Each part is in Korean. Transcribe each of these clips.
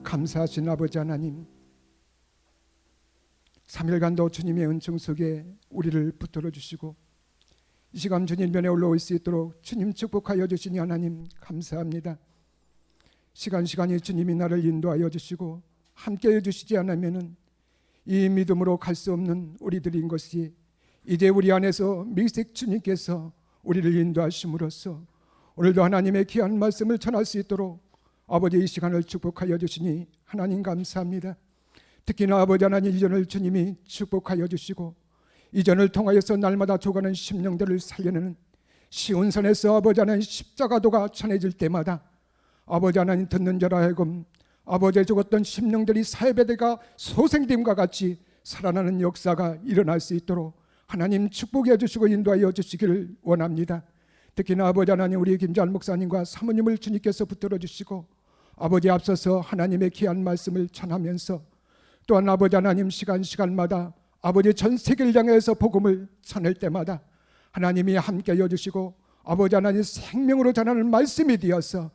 감사하신 아버지 하나님, 3일간도 주님의 은총 속에 우리를 붙들어 주시고 이 시간 주님 면에 올라올 수 있도록 주님 축복하여 주시니 하나님 감사합니다. 시간이 주님이 나를 인도하여 주시고 함께해 주시지 않으면 이 믿음으로 갈 수 없는 우리들인 것이 이제 우리 안에서 미색 주님께서 우리를 인도하심으로써 오늘도 하나님의 귀한 말씀을 전할 수 있도록 아버지 이 시간을 축복하여 주시니 하나님 감사합니다. 특히나 아버지 하나님 이전을 주님이 축복하여 주시고 이전을 통하여서 날마다 죽어가는 심령들을 살려내는 시온산에서 아버지 하나님 십자가도가 전해질 때마다 아버지 하나님 듣는 자라 하여금 아버지의 죽었던 심령들이 사회배대가 소생됨과 같이 살아나는 역사가 일어날 수 있도록 하나님 축복해 주시고 인도하여 주시기를 원합니다. 특히나 아버지 하나님 우리 김재환 목사님과 사모님을 주님께서 붙들어 주시고 아버지 앞서서 하나님의 귀한 말씀을 전하면서 또한 아버지 하나님 시간마다 아버지 전 세계를 향해서 복음을 전할 때마다 하나님이 함께해 주시고 아버지 하나님 생명으로 전하는 말씀이 되어서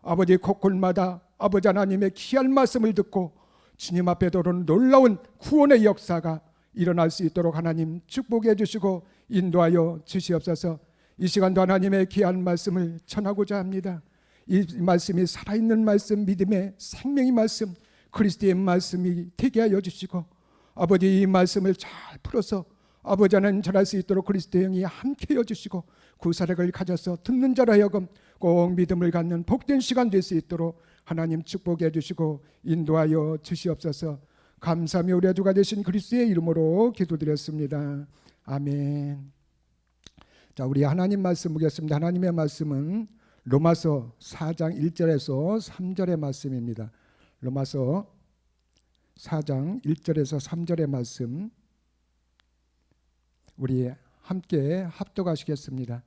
아버지 곳곳마다 아버지 하나님의 귀한 말씀을 듣고 주님 앞에 도는 놀라운 구원의 역사가 일어날 수 있도록 하나님 축복해 주시고 인도하여 주시옵소서. 이 시간도 하나님의 귀한 말씀을 전하고자 합니다. 이 말씀이 살아있는 말씀, 믿음의 생명의 말씀, 그리스도의 말씀이 되게 하여 주시고 아버지 이 말씀을 잘 풀어서 아버지 하나님 전할 수 있도록 그리스도의 영이 함께해 주시고 구사력을 가져서 듣는 자로 하여금 꼭 믿음을 갖는 복된 시간 될 수 있도록 하나님 축복해 주시고 인도하여 주시옵소서. 감사하며 우리 주가 되신 그리스도의 이름으로 기도드렸습니다. 아멘. 자, 우리 하나님 말씀 보겠습니다. 하나님의 말씀은 로마서 4장 1절에서 3절의 말씀입니다. 로마서 4장 1절에서 3절의 말씀 우리 함께 합독하시겠습니다.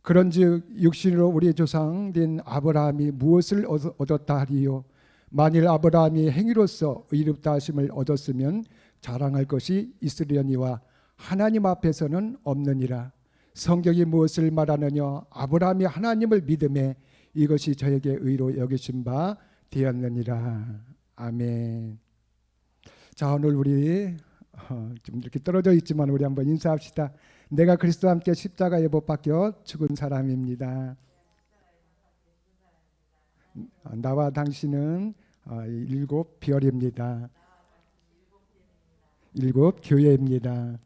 그런즉 육신으로 우리 조상된 아브라함이 무엇을 얻었다 하리요? 만일 아브라함이 행위로서 의롭다 하심을 얻었으면 자랑할 것이 있으려니와 하나님 앞에서는 없느니라. 성경이 무엇을 말하느냐? 아브라함이 하나님을 믿음에 이것이 저에게 의로 여기신 바 되었느니라. 아멘. 자, 오늘 우리 좀 이렇게 떨어져 있지만 우리 한번 인사합시다. 내가 그리스도와 함께 십자가에 못 박혀 죽은 사람입니다. 나와 당신은 일곱 별입니다. 일곱 교회입니다.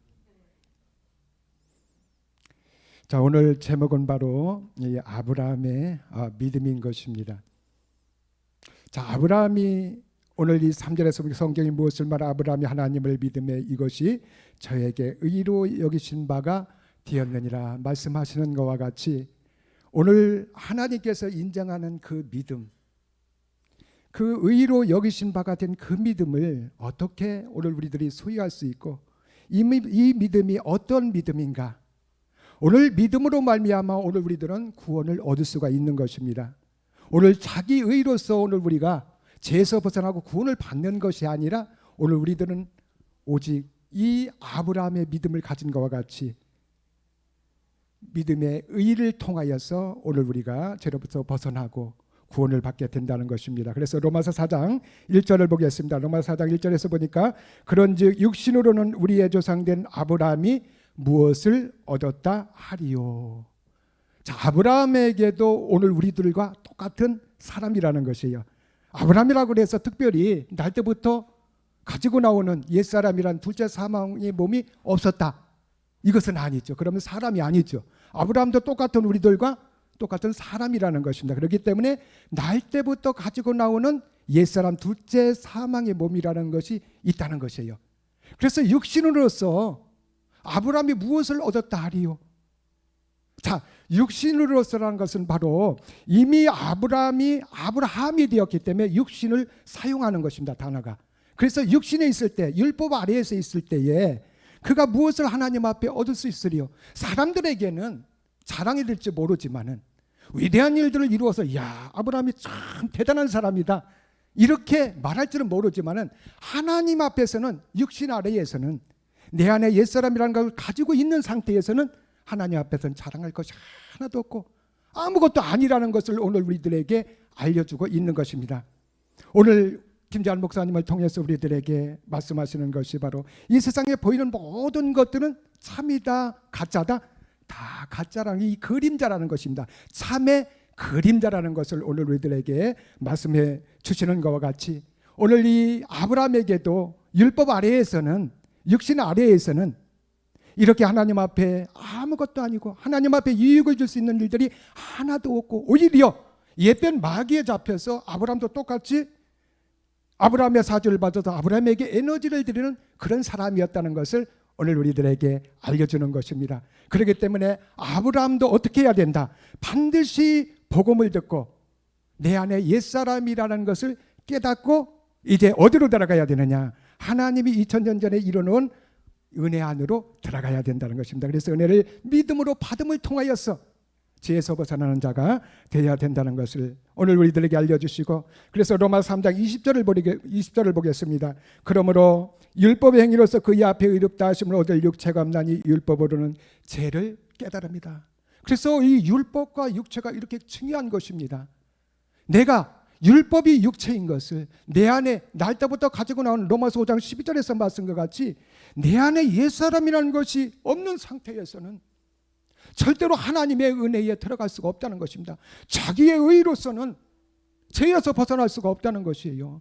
자, 오늘 제목은 바로 이 아브라함의 믿음인 것입니다. 자, 아브라함이 오늘 이 3절에서 성경이 무엇을 말하 아브라함이 하나님을 믿음에 이것이 저에게 의로 여기신 바가 되었느니라 말씀하시는 것과 같이 오늘 하나님께서 인정하는 그 믿음, 그 의로 여기신 바가 된 그 믿음을 어떻게 오늘 우리들이 소유할 수 있고 이 믿음이 어떤 믿음인가? 오늘 믿음으로 말미암아 오늘 우리들은 구원을 얻을 수가 있는 것입니다. 오늘 자기 의로서 오늘 우리가 죄에서 벗어나고 구원을 받는 것이 아니라 오늘 우리들은 오직 이 아브라함의 믿음을 가진 것과 같이 믿음의 의를 통하여서 오늘 우리가 죄로부터 벗어나고 구원을 받게 된다는 것입니다. 그래서 로마서 4장 1절을 보겠습니다. 로마서 4장 1절에서 보니까 그런즉 육신으로는 우리의 조상된 아브라함이 무엇을 얻었다 하리요. 자, 아브라함에게도 오늘 우리들과 똑같은 사람이라는 것이에요. 아브라함이라고 해서 특별히 날 때부터 가지고 나오는 옛사람이란 둘째 사망의 몸이 없었다. 이것은 아니죠. 그러면 사람이 아니죠. 아브라함도 똑같은 우리들과 똑같은 사람이라는 것입니다. 그렇기 때문에 날 때부터 가지고 나오는 옛사람 둘째 사망의 몸이라는 것이 있다는 것이에요. 그래서 육신으로서 아브라함이 무엇을 얻었다 하리요? 자, 육신으로서라는 것은 바로 이미 아브라함이 되었기 때문에 육신을 사용하는 것입니다. 단어가. 그래서 육신에 있을 때, 율법 아래에서 있을 때에 그가 무엇을 하나님 앞에 얻을 수 있으리요? 사람들에게는 자랑이 될지 모르지만은 위대한 일들을 이루어서 야, 아브라함이 참 대단한 사람이다 이렇게 말할 줄은 모르지만은 하나님 앞에서는 육신 아래에서는 내 안에 옛사람이라는 걸 가지고 있는 상태에서는 하나님 앞에서는 자랑할 것이 하나도 없고 아무것도 아니라는 것을 오늘 우리들에게 알려주고 있는 것입니다. 오늘 김재환 목사님을 통해서 우리들에게 말씀하시는 것이 바로 이 세상에 보이는 모든 것들은 참이다 가짜다, 다 가짜라는 이 그림자라는 것입니다. 참의 그림자라는 것을 오늘 우리들에게 말씀해 주시는 것과 같이 오늘 이 아브라함에게도 율법 아래에서는, 육신 아래에서는 이렇게 하나님 앞에 아무것도 아니고 하나님 앞에 유익을 줄 수 있는 일들이 하나도 없고 오히려 옛변 마귀에 잡혀서 아브라함도 똑같이 아브라함의 사주를 받아서 아브라함에게 에너지를 드리는 그런 사람이었다는 것을 오늘 우리들에게 알려주는 것입니다. 그렇기 때문에 아브라함도 어떻게 해야 된다? 반드시 복음을 듣고 내 안에 옛사람이라는 것을 깨닫고 이제 어디로 들어가야 되느냐? 하나님이 2000년 전에 이뤄놓은 은혜 안으로 들어가야 된다는 것입니다. 그래서 은혜를 믿음으로 받음을 통하여서 죄에서 벗어나는 자가 되어야 된다는 것을 오늘 우리들에게 알려주시고, 그래서 로마서 3장 20절을 보겠습니다. 그러므로 율법의 행위로서 그의 앞에 의롭다 하심을 얻을 육체가 없나니 율법으로는 죄를 깨달습니다. 그래서 이 율법과 육체가 이렇게 중요한 것입니다. 내가 율법이 육체인 것을 내 안에 날 때부터 가지고 나온 로마서 5장 12절에서 말씀 것 같이 내 안에 옛사람이라는 것이 없는 상태에서는 절대로 하나님의 은혜에 들어갈 수가 없다는 것입니다. 자기의 의로서는 죄에서 벗어날 수가 없다는 것이에요.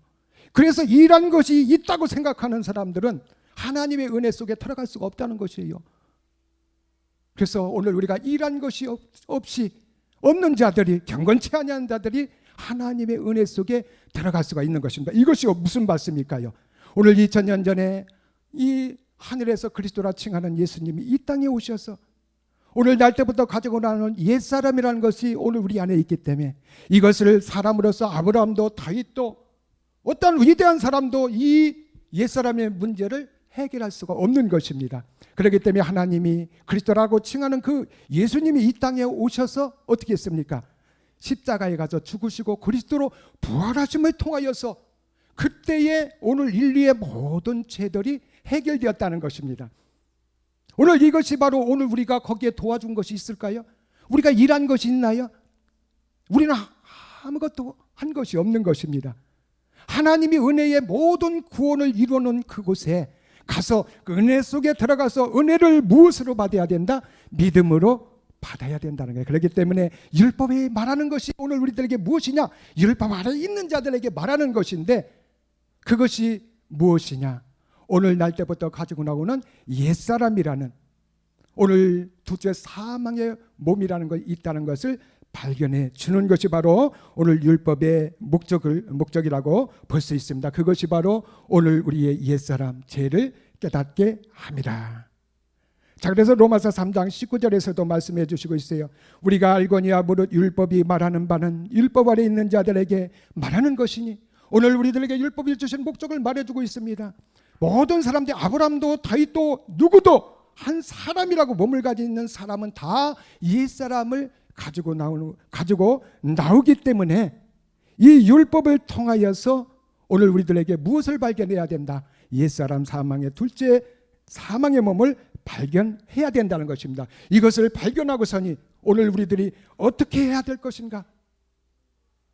그래서 일한 것이 있다고 생각하는 사람들은 하나님의 은혜 속에 들어갈 수가 없다는 것이에요. 그래서 오늘 우리가 일한 것이 없이 없는 자들이, 경건치 아니한 자들이 하나님의 은혜 속에 들어갈 수가 있는 것입니다. 이것이 무슨 말씀일까요? 오늘 2000년 전에 이 하늘에서 그리스도라 칭하는 예수님이 이 땅에 오셔서 오늘 날 때부터 가지고 나오는 옛사람이라는 것이 오늘 우리 안에 있기 때문에 이것을 사람으로서 아브라함도 다윗도 어떤 위대한 사람도 이 옛사람의 문제를 해결할 수가 없는 것입니다. 그렇기 때문에 하나님이 그리스도라고 칭하는 그 예수님이 이 땅에 오셔서 어떻게 했습니까? 십자가에 가서 죽으시고 그리스도로 부활하심을 통하여서 그때에 오늘 인류의 모든 죄들이 해결되었다는 것입니다. 오늘 이것이 바로 오늘 우리가 거기에 도와준 것이 있을까요? 우리가 일한 것이 있나요? 우리는 아무것도 한 것이 없는 것입니다. 하나님이 은혜의 모든 구원을 이루어놓은 그곳에 가서 그 은혜 속에 들어가서 은혜를 무엇으로 받아야 된다? 믿음으로 받아야 된다는 거예요. 그렇기 때문에 율법이 말하는 것이 오늘 우리들에게 무엇이냐? 율법 아래 있는 자들에게 말하는 것인데 그것이 무엇이냐? 오늘 날 때부터 가지고 나오는 옛사람이라는 오늘 둘째 사망의 몸이라는 것이 있다는 것을 발견해 주는 것이 바로 오늘 율법의 목적이라고 볼 수 있습니다. 그것이 바로 오늘 우리의 옛사람 죄를 깨닫게 합니다. 자, 그래서 로마서 3장 19절에서도 말씀해 주시고 있어요. 우리가 알거니와 무릇 율법이 말하는 바는 율법 아래 있는 자들에게 말하는 것이니 오늘 우리들에게 율법이 주신 목적을 말해주고 있습니다. 모든 사람들이 아브라함도 다윗도 누구도 한 사람이라고 몸을 가지고 있는 사람은 다 옛사람을 가지고 나오기 때문에 이 율법을 통하여서 오늘 우리들에게 무엇을 발견해야 된다? 옛사람 사망의 둘째 사망의 몸을 발견해야 된다는 것입니다. 이것을 발견하고서니 오늘 우리들이 어떻게 해야 될 것인가?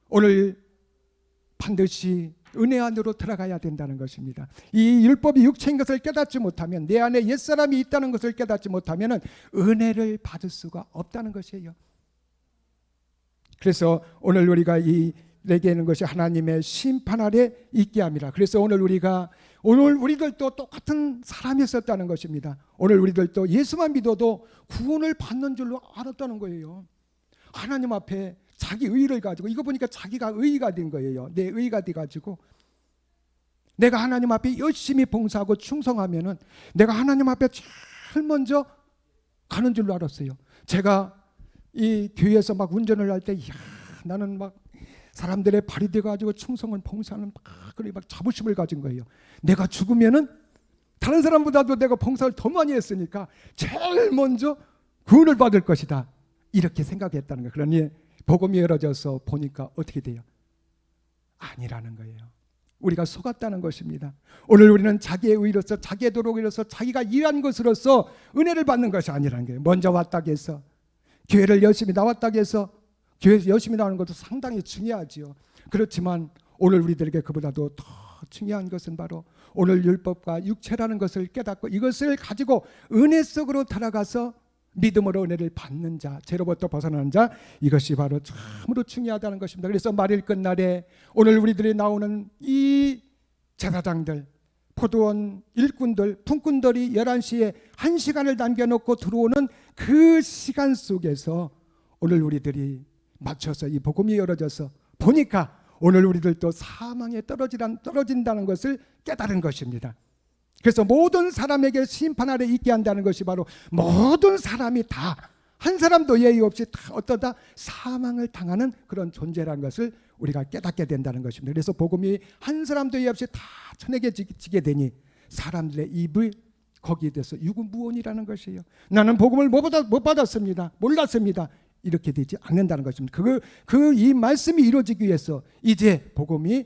오늘 반드시 은혜 안으로 들어가야 된다는 것입니다. 이 율법이 육체인 것을 깨닫지 못하면, 내 안에 옛사람이 있다는 것을 깨닫지 못하면 은혜를 받을 수가 없다는 것이에요. 그래서 오늘 우리가 내게 있는 것이 하나님의 심판 아래 있게 합니다. 그래서 오늘 우리들도 똑같은 사람이었다는 것입니다. 오늘 우리들도 예수만 믿어도 구원을 받는 줄로 알았다는 거예요. 하나님 앞에 자기 의의를 가지고, 이거 보니까 자기가 의의가 된 거예요. 내 의의가 돼가지고 내가 하나님 앞에 열심히 봉사하고 충성하면은 내가 하나님 앞에 제일 먼저 가는 줄로 알았어요. 제가 이 교회에서 막 운전을 할 때 나는 막 사람들의 발이 돼가지고 충성을 봉사하는 막 자부심을 가진 거예요. 내가 죽으면은 다른 사람보다도 내가 봉사를 더 많이 했으니까 제일 먼저 구원을 받을 것이다, 이렇게 생각했다는 거예요. 그러니 복음이 열어져서 보니까 어떻게 돼요? 아니라는 거예요. 우리가 속았다는 것입니다. 오늘 우리는 자기의 의로서, 자기의 도로로서, 자기가 일한 것으로서 은혜를 받는 것이 아니라는 거예요. 먼저 왔다고 해서, 교회를 열심히 나왔다고 해서, 교회에서 열심히 나오는 것도 상당히 중요하지요. 그렇지만 오늘 우리들에게 그보다도 더 중요한 것은 바로 오늘 율법과 육체라는 것을 깨닫고 이것을 가지고 은혜 속으로 들어가서 믿음으로 은혜를 받는 자, 죄로부터 벗어나는 자, 이것이 바로 참으로 중요하다는 것입니다. 그래서 말일 끝날에 오늘 우리들이 나오는 이 제사장들, 포도원 일꾼들, 품꾼들이 11시에 1시간을 남겨놓고 들어오는 그 시간 속에서 오늘 우리들이 맞춰서 이 복음이 열어져서 보니까 오늘 우리들도 사망에 떨어진다는 것을 깨달은 것입니다. 그래서 모든 사람에게 심판 아래 있게 한다는 것이 바로 모든 사람이 다 한 사람도 예의 없이 다 어떠다 사망을 당하는 그런 존재라는 것을 우리가 깨닫게 된다는 것입니다. 그래서 복음이 한 사람도 예의 없이 다 전해지게 되니 사람들의 입을 거기에 대해서 유구무원이라는 것이에요. 나는 복음을 못 받았습니다. 몰랐습니다. 이렇게 되지 않는다는 것입니다. 이 말씀이 이루어지기 위해서 이제 복음이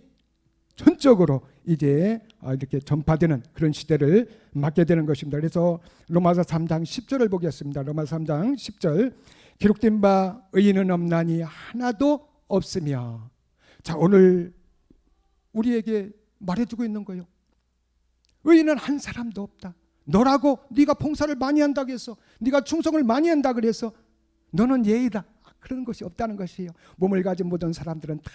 전적으로 이제 이렇게 전파되는 그런 시대를 맞게 되는 것입니다. 그래서 로마서 3장 10절을 보겠습니다. 로마서 3장 10절 기록된 바 의인은 없나니 하나도 없으며. 자, 오늘 우리에게 말해주고 있는 거예요. 의인은 한 사람도 없다. 너라고 네가 봉사를 많이 한다고 해서 네가 충성을 많이 한다 그래서 너는 예의다. 그런 것이 없다는 것이에요. 몸을 가진 모든 사람들은 다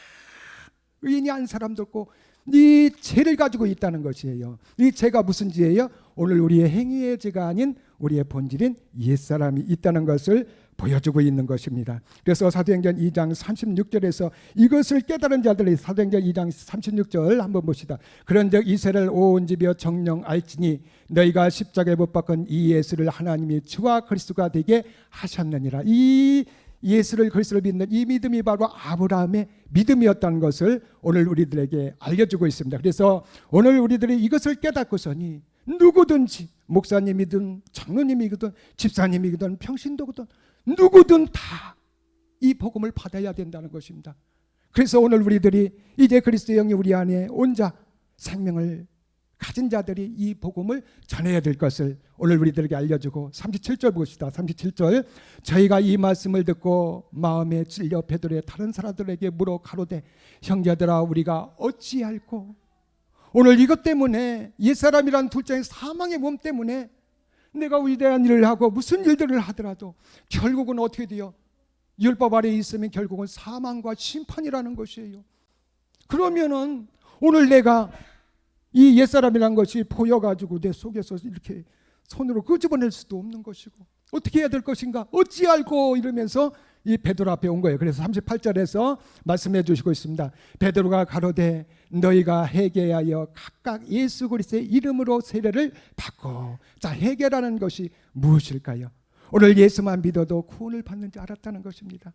의인이 한 사람도 없고 이 죄를 가지고 있다는 것이에요. 이 죄가 무슨 죄예요? 오늘 우리의 행위의 죄가 아닌 우리의 본질인 옛사람이 있다는 것을 보여주고 있는 것입니다. 그래서 사도행전 2장 36절에서 이것을 깨달은 자들이 사도행전 2장 36절 한번 봅시다. 그런즉 이스라엘 온 집이여 정령 알지니 너희가 십자가에 못 박은 이 예수를 하나님이 주와 그리스도가 되게 하셨느니라. 이 예수를 그리스도를 믿는 이 믿음이 바로 아브라함의 믿음이었다는 것을 오늘 우리들에게 알려주고 있습니다. 그래서 오늘 우리들이 이것을 깨닫고서니 누구든지 목사님이든 장로님이든 집사님이든 평신도든 누구든 다 이 복음을 받아야 된다는 것입니다. 그래서 오늘 우리들이 이제 그리스도의 영이 우리 안에 온 자, 생명을 가진 자들이 이 복음을 전해야 될 것을 오늘 우리들에게 알려주고 37절 봅시다. 37절 저희가 이 말씀을 듣고 마음에 찔려 베드로의 다른 사람들에게 물어 가로되 형제들아 우리가 어찌할꼬. 오늘 이것 때문에 옛사람이란 둘째의 사망의 몸 때문에 내가 위대한 일을 하고 무슨 일들을 하더라도 결국은 어떻게 돼요? 율법 아래에 있으면 결국은 사망과 심판이라는 것이에요. 그러면은 오늘 내가 이 옛사람이란 것이 보여가지고 내 속에서 이렇게 손으로 끄집어낼 수도 없는 것이고 어떻게 해야 될 것인가 어찌알고 이러면서 이 베드로 앞에 온 거예요. 그래서 38절에서 말씀해 주시고 있습니다. 베드로가 가로되 너희가 회개하여 각각 예수 그리스도의 이름으로 세례를 받고. 자, 회개라는 것이 무엇일까요? 오늘 예수만 믿어도 구원을 받는 줄 알았다는 것입니다.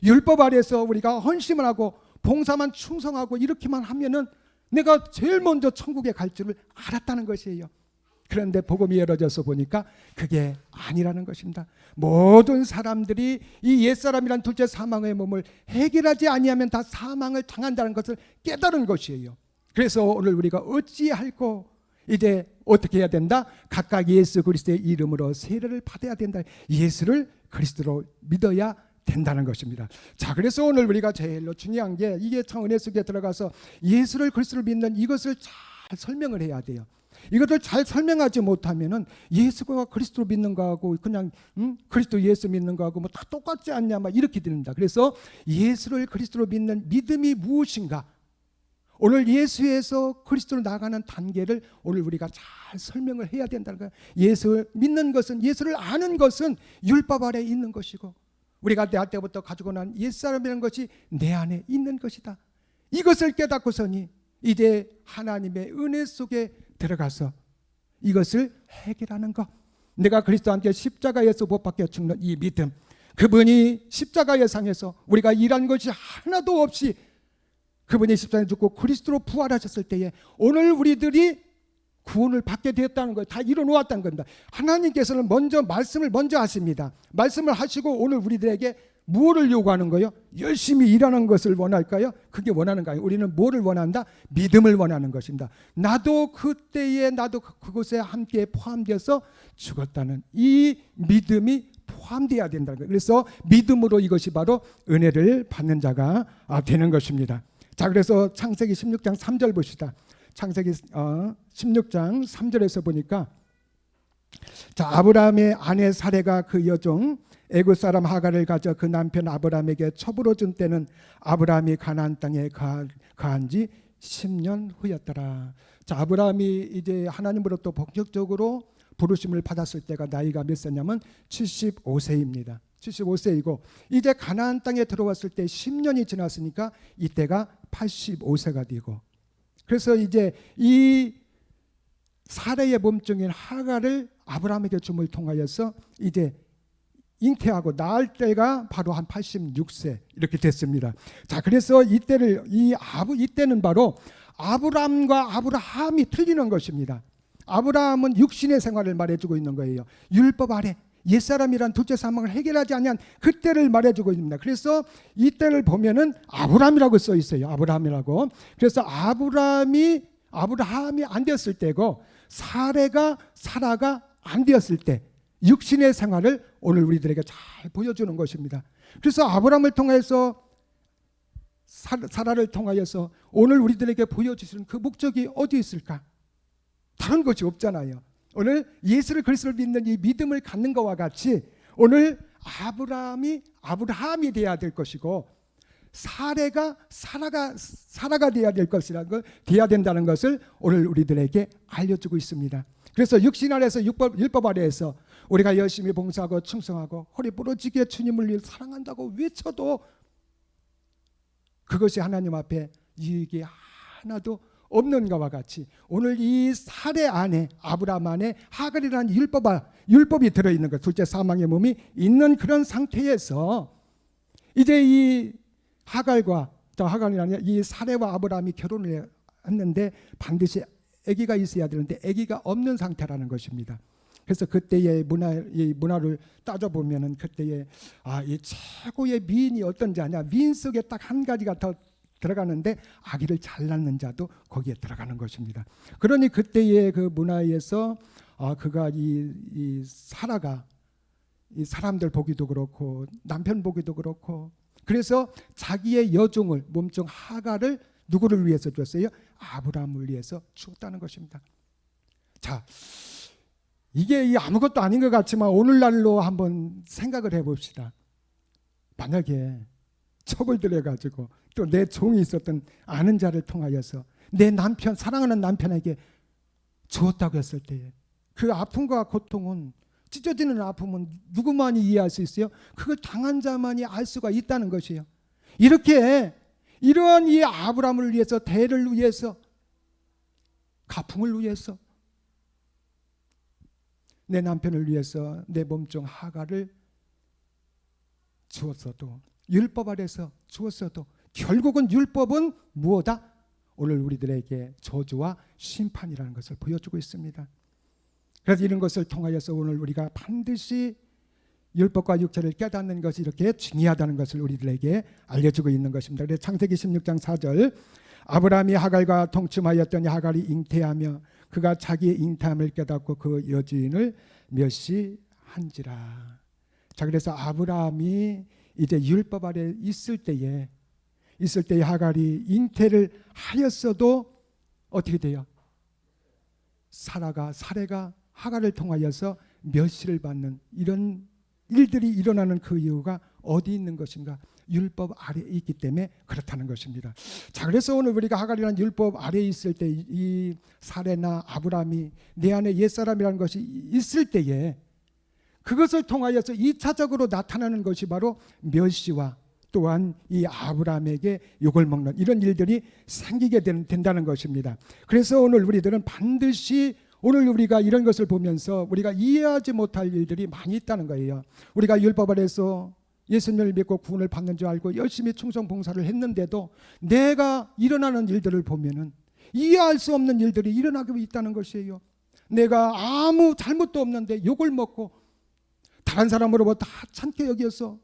율법 아래에서 우리가 헌신을 하고 봉사만 충성하고 이렇게만 하면은 내가 제일 먼저 천국에 갈 줄을 알았다는 것이에요. 그런데 복음이 열어져서 보니까 그게 아니라는 것입니다. 모든 사람들이 이 옛사람이란 둘째 사망의 몸을 해결하지 아니하면 다 사망을 당한다는 것을 깨달은 것이에요. 그래서 오늘 우리가 어찌할꼬 이제 어떻게 해야 된다? 각각 예수 그리스도의 이름으로 세례를 받아야 된다. 예수를 그리스도로 믿어야 된다는 것입니다. 자, 그래서 오늘 우리가 제일로 중요한 게 이게 참 은혜 속에 들어가서 예수를 그리스도를 믿는 이것을 잘 설명을 해야 돼요. 이것을 잘 설명하지 못하면은 예수가 그리스도를 믿는 거하고 그냥 그리스도 예수 믿는 거하고 뭐 다 똑같지 않냐 막 이렇게 됩니다. 그래서 예수를 그리스도로 믿는 믿음이 무엇인가? 오늘 예수에서 그리스도로 나가는 단계를 오늘 우리가 잘 설명을 해야 된다는 거예요. 예수 믿는 것은 예수를 아는 것은 율법 아래에 있는 것이고 우리가 대학 때부터 가지고 난 옛사람이라는 것이 내 안에 있는 것이다. 이것을 깨닫고서니 이제 하나님의 은혜 속에 들어가서 이것을 해결하는 것. 내가 그리스도와 함께 십자가에서 못 박혀 죽는 이 믿음, 그분이 십자가의 상에서 우리가 일한 것이 하나도 없이 그분이 십자가에 죽고 그리스도로 부활하셨을 때에 오늘 우리들이 구원을 받게 되었다는 거예요. 다 이뤄놓았다는 겁니다. 하나님께서는 먼저 말씀을 먼저 하십니다. 말씀을 하시고 오늘 우리들에게 무엇을 요구하는 거예요? 열심히 일하는 것을 원할까요? 그게 원하는 거예요. 우리는 뭐를 원한다? 믿음을 원하는 것입니다. 나도 그때에 나도 그곳에 함께 포함되어서 죽었다는 이 믿음이 포함되어야 된다는 거예요. 그래서 믿음으로 이것이 바로 은혜를 받는 자가 되는 것입니다. 자, 그래서 창세기 16장 3절 보시다. 창세기 16장 3절에서 보니까, 자, 아브라함의 아내 사레가 그 여종 애굽 사람 하갈을 가져 그 남편 아브라함에게 첩으로 준 때는 아브라함이 가나안 땅에 거한 지 10년 후였더라. 자, 아브라함이 이제 하나님으로부터 본격적으로 부르심을 받았을 때가 나이가 몇 세냐면 75세입니다. 75세이고 이제 가나안 땅에 들어왔을 때 10년이 지났으니까 이때가 85세가 되고, 그래서 이제 이 사레의 몸종인 하갈을 아브라함에게 줌을 통하여서 이제 잉태하고 낳을 때가 바로 한 86세 이렇게 됐습니다. 자, 그래서 이때는 바로 아브람과 아브라함이 틀리는 것입니다. 아브라함은 육신의 생활을 말해주고 있는 거예요. 율법 아래 옛사람이란 둘째 사망을 해결하지 아니한 그때를 말해주고 있습니다. 그래서 이때를 보면은 아브람이라고 써 있어요. 아브람이라고. 그래서 아브라함이 안 되었을 때고 사라가 안 되었을 때 육신의 생활을 오늘 우리들에게 잘 보여주는 것입니다. 그래서 아브라함을 통해서 사라를 통하여서 오늘 우리들에게 보여주시는 그 목적이 어디 있을까? 다른 것이 없잖아요. 오늘 예수를 그리스도를 믿는 이 믿음을 갖는 것과 같이 오늘 아브라함이 돼야 될 것이고 사라가 돼야 될 것이라는 걸 돼야 된다는 것을 오늘 우리들에게 알려주고 있습니다. 그래서 육신 아래에서 율법 아래에서 우리가 열심히 봉사하고 충성하고 허리 부러지게 주님을 위해 사랑한다고 외쳐도 그것이 하나님 앞에 이익이 하나도 없는 것과 같이 오늘 이 사레 안에 아브라함 안에 하갈이라는 율법이 들어있는 것, 둘째 사망의 몸이 있는 그런 상태에서 이제 이 하갈이라는 이 사레와 아브라함이 결혼을 했는데 반드시 아기가 있어야 되는데 아기가 없는 상태라는 것입니다. 그래서 그때의 문화를 따져보면은 그때의 이 최고의 미인이 어떤 자냐, 미인 속에 딱 한 가지가 더 들어가는데 아기를 잘 낳는 자도 거기에 들어가는 것입니다. 그러니 그때의 그 문화에서 그가 이 사라가 이 사람들 보기도 그렇고 남편 보기도 그렇고 그래서 자기의 여종을 몸종 하갈을 누구를 위해서 줬어요? 아브라함을 위해서 주었다는 것입니다. 자, 이게 아무것도 아닌 것 같지만 오늘날로 한번 생각을 해봅시다. 만약에 첩을 들여가지고 또 내 종이 있었던 아는 자를 통하여서 내 남편, 사랑하는 남편에게 주었다고 했을 때 그 아픔과 고통은, 찢어지는 아픔은 누구만이 이해할 수 있어요? 그걸 당한 자만이 알 수가 있다는 것이에요. 이러한 이 아브라함을 위해서, 대를 위해서, 가풍을 위해서, 내 남편을 위해서 내 몸종 하갈을 주었어도, 율법 아래서 주었어도 결국은 율법은 무엇이다? 오늘 우리들에게 저주와 심판이라는 것을 보여주고 있습니다. 그래서 이런 것을 통하여서 오늘 우리가 반드시 율법과 육체를 깨닫는 것이 이렇게 중요하다는 것을 우리들에게 알려주고 있는 것입니다. 그래서 창세기 16장 4절 아브라함이 하갈과 동침하였더니 하갈이 잉태하며 그가 자기의 잉태함을 깨닫고 그 여주인을 멸시한지라. 자, 그래서 아브라함이 이제 율법 아래 있을 때에 하갈이 잉태를 하였어도 어떻게 돼요? 사레가 하갈을 통하여서 멸시를 받는 이런 일들이 일어나는 그 이유가 어디 있는 것인가? 율법 아래에 있기 때문에 그렇다는 것입니다. 자, 그래서 오늘 우리가 하갈이라는 율법 아래에 있을 때 이 사레나 아브라함이 내 안에 옛사람이라는 것이 있을 때에 그것을 통하여서 2차적으로 나타나는 것이 바로 멸시와 또한 이 아브라함에게 욕을 먹는 이런 일들이 생기게 된다는 것입니다. 그래서 오늘 우리들은 반드시 오늘 우리가 이런 것을 보면서 우리가 이해하지 못할 일들이 많이 있다는 거예요. 우리가 율법 아래서 예수님을 믿고 구원을 받는 줄 알고 열심히 충성 봉사를 했는데도 내가 일어나는 일들을 보면은 이해할 수 없는 일들이 일어나고 있다는 것이에요. 내가 아무 잘못도 없는데 욕을 먹고 다른 사람으로부터 하찮게 여겨서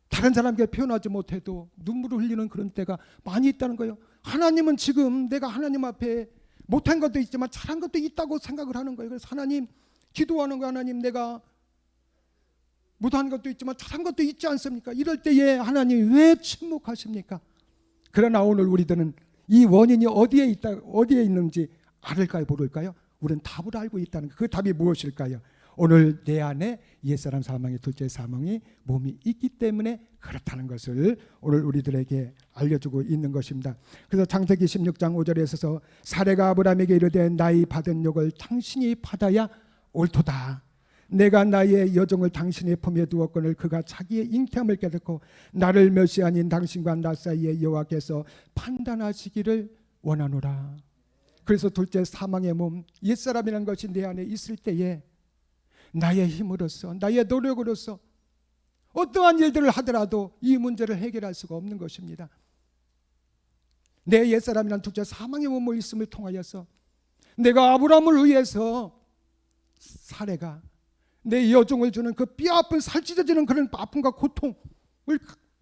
다른 사람에게 표현하지 못해도 눈물을 흘리는 그런 때가 많이 있다는 거예요. 하나님은 지금 내가 하나님 앞에 못한 것도 있지만 잘한 것도 있다고 생각을 하는 거예요. 그래서 하나님 기도하는 거, 하나님 내가 못한 것도 있지만 잘한 것도 있지 않습니까? 이럴 때에 하나님 왜 침묵하십니까? 그러나 오늘 우리들은 이 원인이 어디에 있는지 알을까요, 모를까요? 우리는 답을 알고 있다는 그 답이 무엇일까요? 오늘 내 안에 옛사람 사망의 둘째 사망이 몸이 있기 때문에 그렇다는 것을 오늘 우리들에게 알려주고 있는 것입니다. 그래서 창세기 16장 5절에 있어서 사레가 아브라함에게 이르되 나의 받은 욕을 당신이 받아야 옳도다. 내가 나의 여종을 당신의 품에 두었거늘 그가 자기의 잉태함을 깨닫고 나를 멸시 아닌 당신과 나 사이에 여호와께서 판단하시기를 원하노라. 그래서 둘째 사망의 몸, 옛사람이라는 것이 내 안에 있을 때에 나의 힘으로써, 나의 노력으로서 어떠한 일들을 하더라도 이 문제를 해결할 수가 없는 것입니다. 내 옛사람이란 둘째 사망의 몸을 있음을 통하여서 내가 아브라함을 위해서 사레가 내 여종을 주는 그 뼈아픈 살찢어지는 그런 아픔과 고통을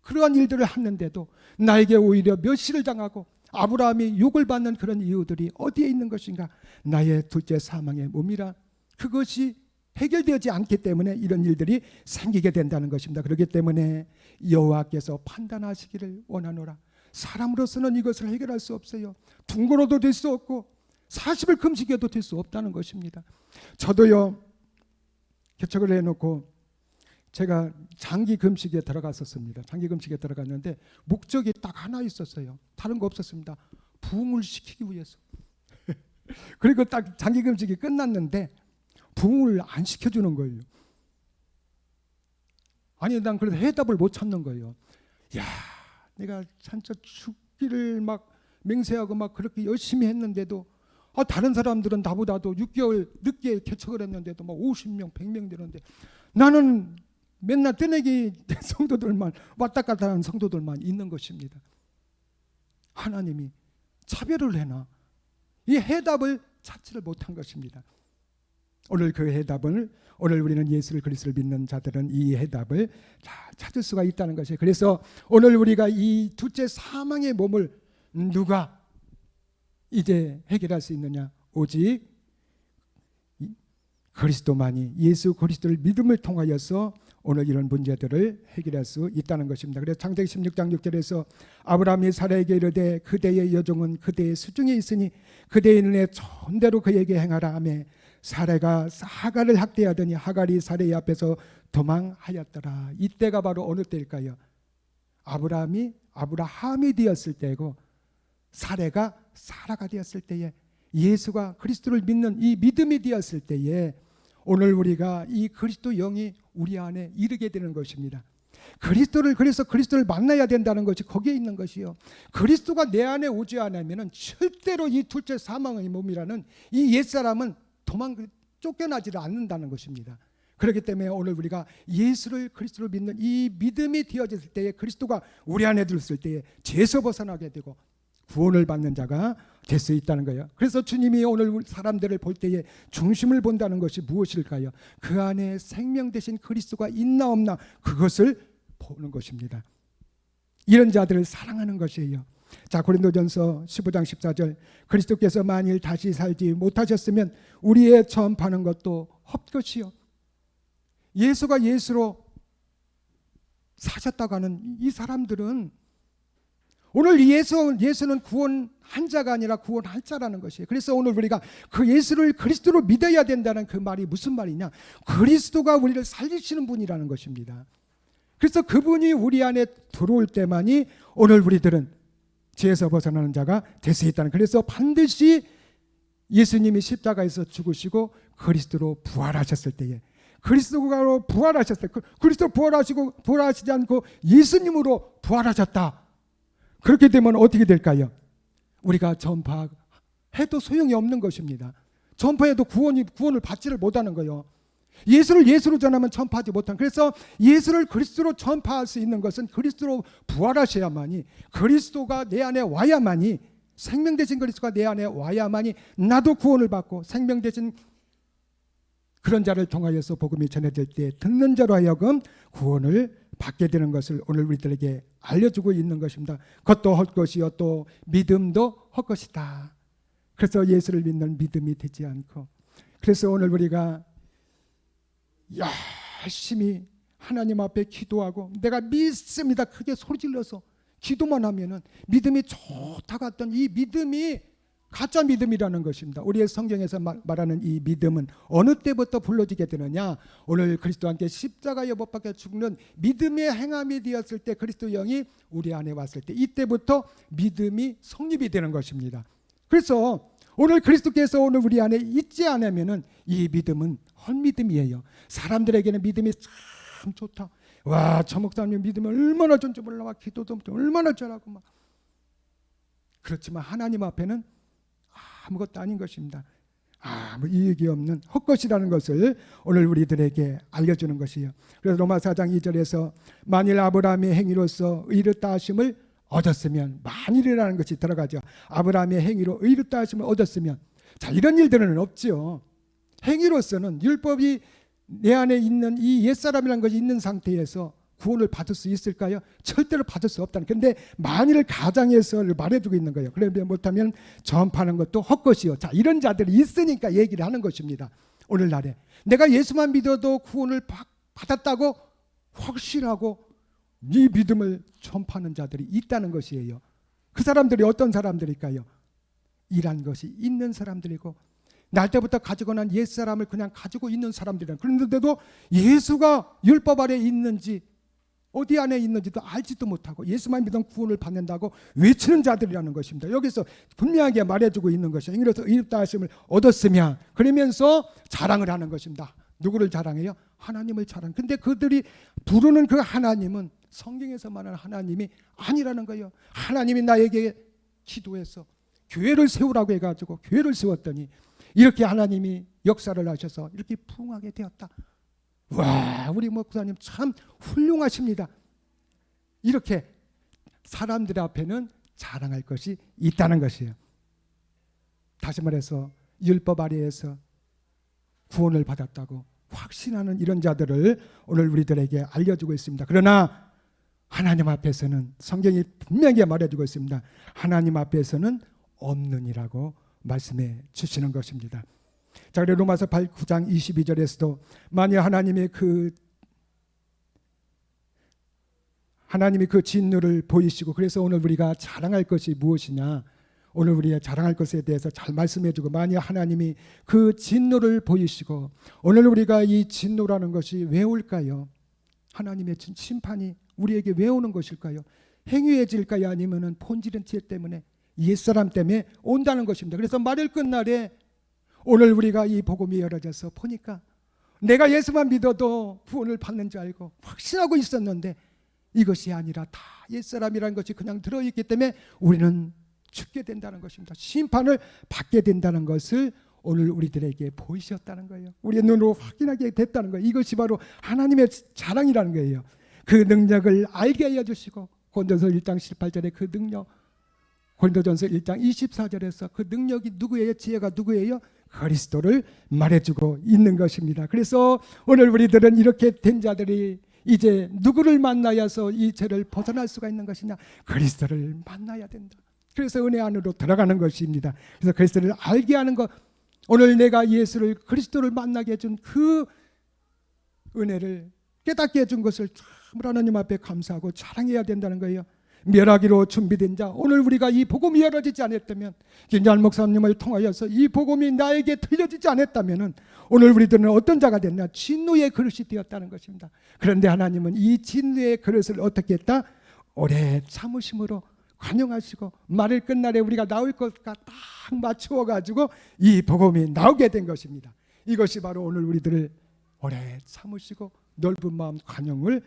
그러한 일들을 하는데도 나에게 오히려 멸시를 당하고 아브라함이 욕을 받는 그런 이유들이 어디에 있는 것인가? 나의 둘째 사망의 몸이라. 그것이 해결되지 않기 때문에 이런 일들이 생기게 된다는 것입니다. 그렇기 때문에 여호와께서 판단하시기를 원하노라. 사람으로서는 이것을 해결할 수 없어요. 둥거로도 될 수 없고 40일 금식해도 될 수 없다는 것입니다. 저도요, 개척을 해놓고 제가 장기 금식에 들어갔었습니다. 장기 금식에 들어갔는데 목적이 딱 하나 있었어요. 다른 거 없었습니다. 부흥을 시키기 위해서. 그리고 딱 장기 금식이 끝났는데 부흥을 안 시켜주는 거예요. 아니, 난 그래서 해답을 못 찾는 거예요. 야, 내가 진짜 죽기를 막 맹세하고 막 그렇게 열심히 했는데도 다른 사람들은 나보다도 6개월 늦게 개척을 했는데도 막 50명, 100명 되는데 나는 맨날 뜨내기 성도들만 왔다 갔다 하는 성도들만 있는 것입니다. 하나님이 차별을 해나 이 해답을 찾지를 못한 것입니다. 오늘 그 해답을, 오늘 우리는 예수를 그리스도를 믿는 자들은 이 해답을 잘 찾을 수가 있다는 것이에요. 그래서 오늘 우리가 이 둘째 사망의 몸을 누가 이제 해결할 수 있느냐? 오직 그리스도만이, 예수 그리스도를 믿음을 통하여서 오늘 이런 문제들을 해결할 수 있다는 것입니다. 그래서 창세기 16장 6절에서 아브라함이 사라에게 이르되 그대의 여종은 그대의 수중에 있으니 그대의 눈에 좋은 대로 그에게 행하라 하며 사라가 하갈을 학대하더니 하갈이 사라의 앞에서 도망하였더라. 이때가 바로 어느 때일까요? 아브라함이 되었을 때고 사라가 사라가 되었을 때에, 예수가 그리스도를 믿는 이 믿음이 되었을 때에 오늘 우리가 이 그리스도 영이 우리 안에 이르게 되는 것입니다. 그래서 그리스도를 만나야 된다는 것이 거기에 있는 것이요. 그리스도가 내 안에 오지 않으면 절대로 이 둘째 사망의 몸이라는 이 옛사람은 쫓겨나지를 않는다는 것입니다. 그렇기 때문에 오늘 우리가 예수를 그리스도를 믿는 이 믿음이 되어졌을 때에, 그리스도가 우리 안에 들었을 때에 죄에서 벗어나게 되고 구원을 받는 자가 될 수 있다는 거예요. 그래서 주님이 오늘 사람들을 볼 때에 중심을 본다는 것이 무엇일까요? 그 안에 생명 되신 그리스도가 있나 없나, 그것을 보는 것입니다. 이런 자들을 사랑하는 것이에요. 자, 고린도전서 15장 14절, 그리스도께서 만일 다시 살지 못하셨으면 우리의 전파하는 것도 헛것이요. 예수가 예수로 사셨다고 하는 이 사람들은 오늘 예수는 구원한 자가 아니라 구원할 자라는 것이에요. 그래서 오늘 우리가 그 예수를 그리스도로 믿어야 된다는 그 말이 무슨 말이냐? 그리스도가 우리를 살리시는 분이라는 것입니다. 그래서 그분이 우리 안에 들어올 때만이 오늘 우리들은 죄에서 벗어나는 자가 될 수 있다는. 그래서 반드시 예수님이 십자가에서 죽으시고 그리스도로 부활하셨을 때에, 그리스도로 부활하셨을 때, 그리스도 부활하시지 않고 예수님으로 부활하셨다. 그렇게 되면 어떻게 될까요? 우리가 전파해도 소용이 없는 것입니다. 전파해도 구원을 받지를 못하는 거예요. 예수를 예수로 전하면 전파하지 못한. 그래서 예수를 그리스도로 전파할 수 있는 것은 그리스도로 부활하셔야만이, 그리스도가 내 안에 와야만이, 생명 되신 그리스도가 내 안에 와야만이 나도 구원을 받고 생명 되신 그런 자를 통하여서 복음이 전해질 때 듣는 자로 하여금 구원을 받게 되는 것을 오늘 우리들에게 알려주고 있는 것입니다. 그것도 헛것이요 또 믿음도 헛것이다. 그래서 예수를 믿는 믿음이 되지 않고, 그래서 오늘 우리가 열심히 하나님 앞에 기도하고 내가 믿습니다 크게 소리질러서 기도만 하면은 믿음이 좋다고 했던 이 믿음이 가짜 믿음이라는 것입니다. 우리의 성경에서 말하는 이 믿음은 어느 때부터 불러지게 되느냐? 오늘 그리스도와 함께 십자가에 못 박혀 죽는 믿음의 행함이 되었을 때, 그리스도 영이 우리 안에 왔을 때, 이때부터 믿음이 성립이 되는 것입니다. 그래서 오늘 그리스도께서 오늘 우리 안에 있지 않으면은 이 믿음은 헛믿음이에요. 사람들에게는 믿음이 참 좋다. 와, 저 목사님 믿음이 얼마나 좋은지 몰라. 기도도 얼마나 잘하고 막. 그렇지만 하나님 앞에는 아무것도 아닌 것입니다. 아무 이익이 없는 헛것이라는 것을 오늘 우리들에게 알려주는 것이에요. 그래서 로마 4장 2절에서 만일 아브라함의 행위로서 의롭다 하심을 얻었으면, 만일이라는 것이 들어가죠. 아브라함의 행위로 의롭다 하심을 얻었으면, 자, 이런 일들은 없죠. 행위로서는 율법이 내 안에 있는 이 옛사람이라는 것이 있는 상태에서 구원을 받을 수 있을까요? 절대로 받을 수 없다는. 그런데 만일 가장에서 말해주고 있는 거예요. 그런데 못하면 전파하는 것도 헛것이요. 자, 이런 자들이 있으니까 얘기를 하는 것입니다. 오늘날에 내가 예수만 믿어도 구원을 받았다고 확신하고 이 믿음을 전파하는 자들이 있다는 것이에요. 그 사람들이 어떤 사람들일까요? 이란 것이 있는 사람들이고, 날 때부터 가지고 난 옛사람을 그냥 가지고 있는 사람들이란. 그런데도 예수가 율법 아래 있는지 어디 안에 있는지도 알지도 못하고 예수만 믿으면 구원을 받는다고 외치는 자들이라는 것입니다. 여기서 분명하게 말해주고 있는 것이에요. 행위로서 의롭다 하심을 얻었으면, 그러면서 자랑을 하는 것입니다. 누구를 자랑해요? 하나님을 자랑. 근데 그들이 부르는 그 하나님은 성경에서 말하는 하나님이 아니라는 거예요. 하나님이 나에게 기도해서 교회를 세우라고 해가지고 교회를 세웠더니 이렇게 하나님이 역사를 하셔서 이렇게 부흥하게 되었다. 와, 우리 목사님 참 훌륭하십니다. 이렇게 사람들 앞에는 자랑할 것이 있다는 것이에요. 다시 말해서 율법 아래에서 구원을 받았다고 확신하는 이런 자들을 오늘 우리들에게 알려주고 있습니다. 그러나 하나님 앞에서는 성경이 분명히 말해주고 있습니다. 하나님 앞에서는 없느니라고 말씀해 주시는 것입니다. 자, 그래 로마서 9장 22절에서도 만약 하나님이 그 진노를 보이시고, 그래서 오늘 우리가 자랑할 것이 무엇이냐, 오늘 우리가 자랑할 것에 대해서 잘 말씀해주고, 만약 하나님이 그 진노를 보이시고, 오늘 우리가 이 진노라는 것이 왜 올까요? 하나님의 심판이 우리에게 왜 오는 것일까요? 행위해질까요? 아니면은 본질은 죄 때문에, 옛사람 때문에 온다는 것입니다. 그래서 말일 끝날에 오늘 우리가 이 복음이 열어져서 보니까 내가 예수만 믿어도 구원을 받는 줄 알고 확신하고 있었는데 이것이 아니라 다 옛사람이라는 것이 그냥 들어있기 때문에 우리는 죽게 된다는 것입니다. 심판을 받게 된다는 것을 오늘 우리들에게 보이셨다는 거예요. 우리의 눈으로 확인하게 됐다는 거예요. 이것이 바로 하나님의 자랑이라는 거예요. 그 능력을 알게 하여 주시고, 고린도전서 1장 18절에 그 능력, 고린도전서 1장 24절에서 그 능력이 누구예요? 지혜가 누구예요? 그리스도를 말해주고 있는 것입니다. 그래서 오늘 우리들은 이렇게 된 자들이 이제 누구를 만나야서 이 죄를 벗어날 수가 있는 것이냐? 그리스도를 만나야 된다. 그래서 은혜 안으로 들어가는 것입니다. 그래서 그리스도를 알게 하는 것, 오늘 내가 예수를, 그리스도를 만나게 해준 그 은혜를 깨닫게 해준 것을 참으로 하나님 앞에 감사하고 자랑해야 된다는 거예요. 멸하기로 준비된 자, 오늘 우리가 이 복음이 열어지지 않았다면, 김재환 목사님을 통하여서 이 복음이 나에게 들려지지 않았다면 오늘 우리들은 어떤 자가 됐냐? 진노의 그릇이 되었다는 것입니다. 그런데 하나님은 이 진노의 그릇을 어떻게 했다? 오래 참으심으로 관용하시고 말일 끝날에 우리가 나올 것과 딱 맞추어 가지고 이 복음이 나오게 된 것입니다. 이것이 바로 오늘 우리들을 오래 참으시고 넓은 마음 관용을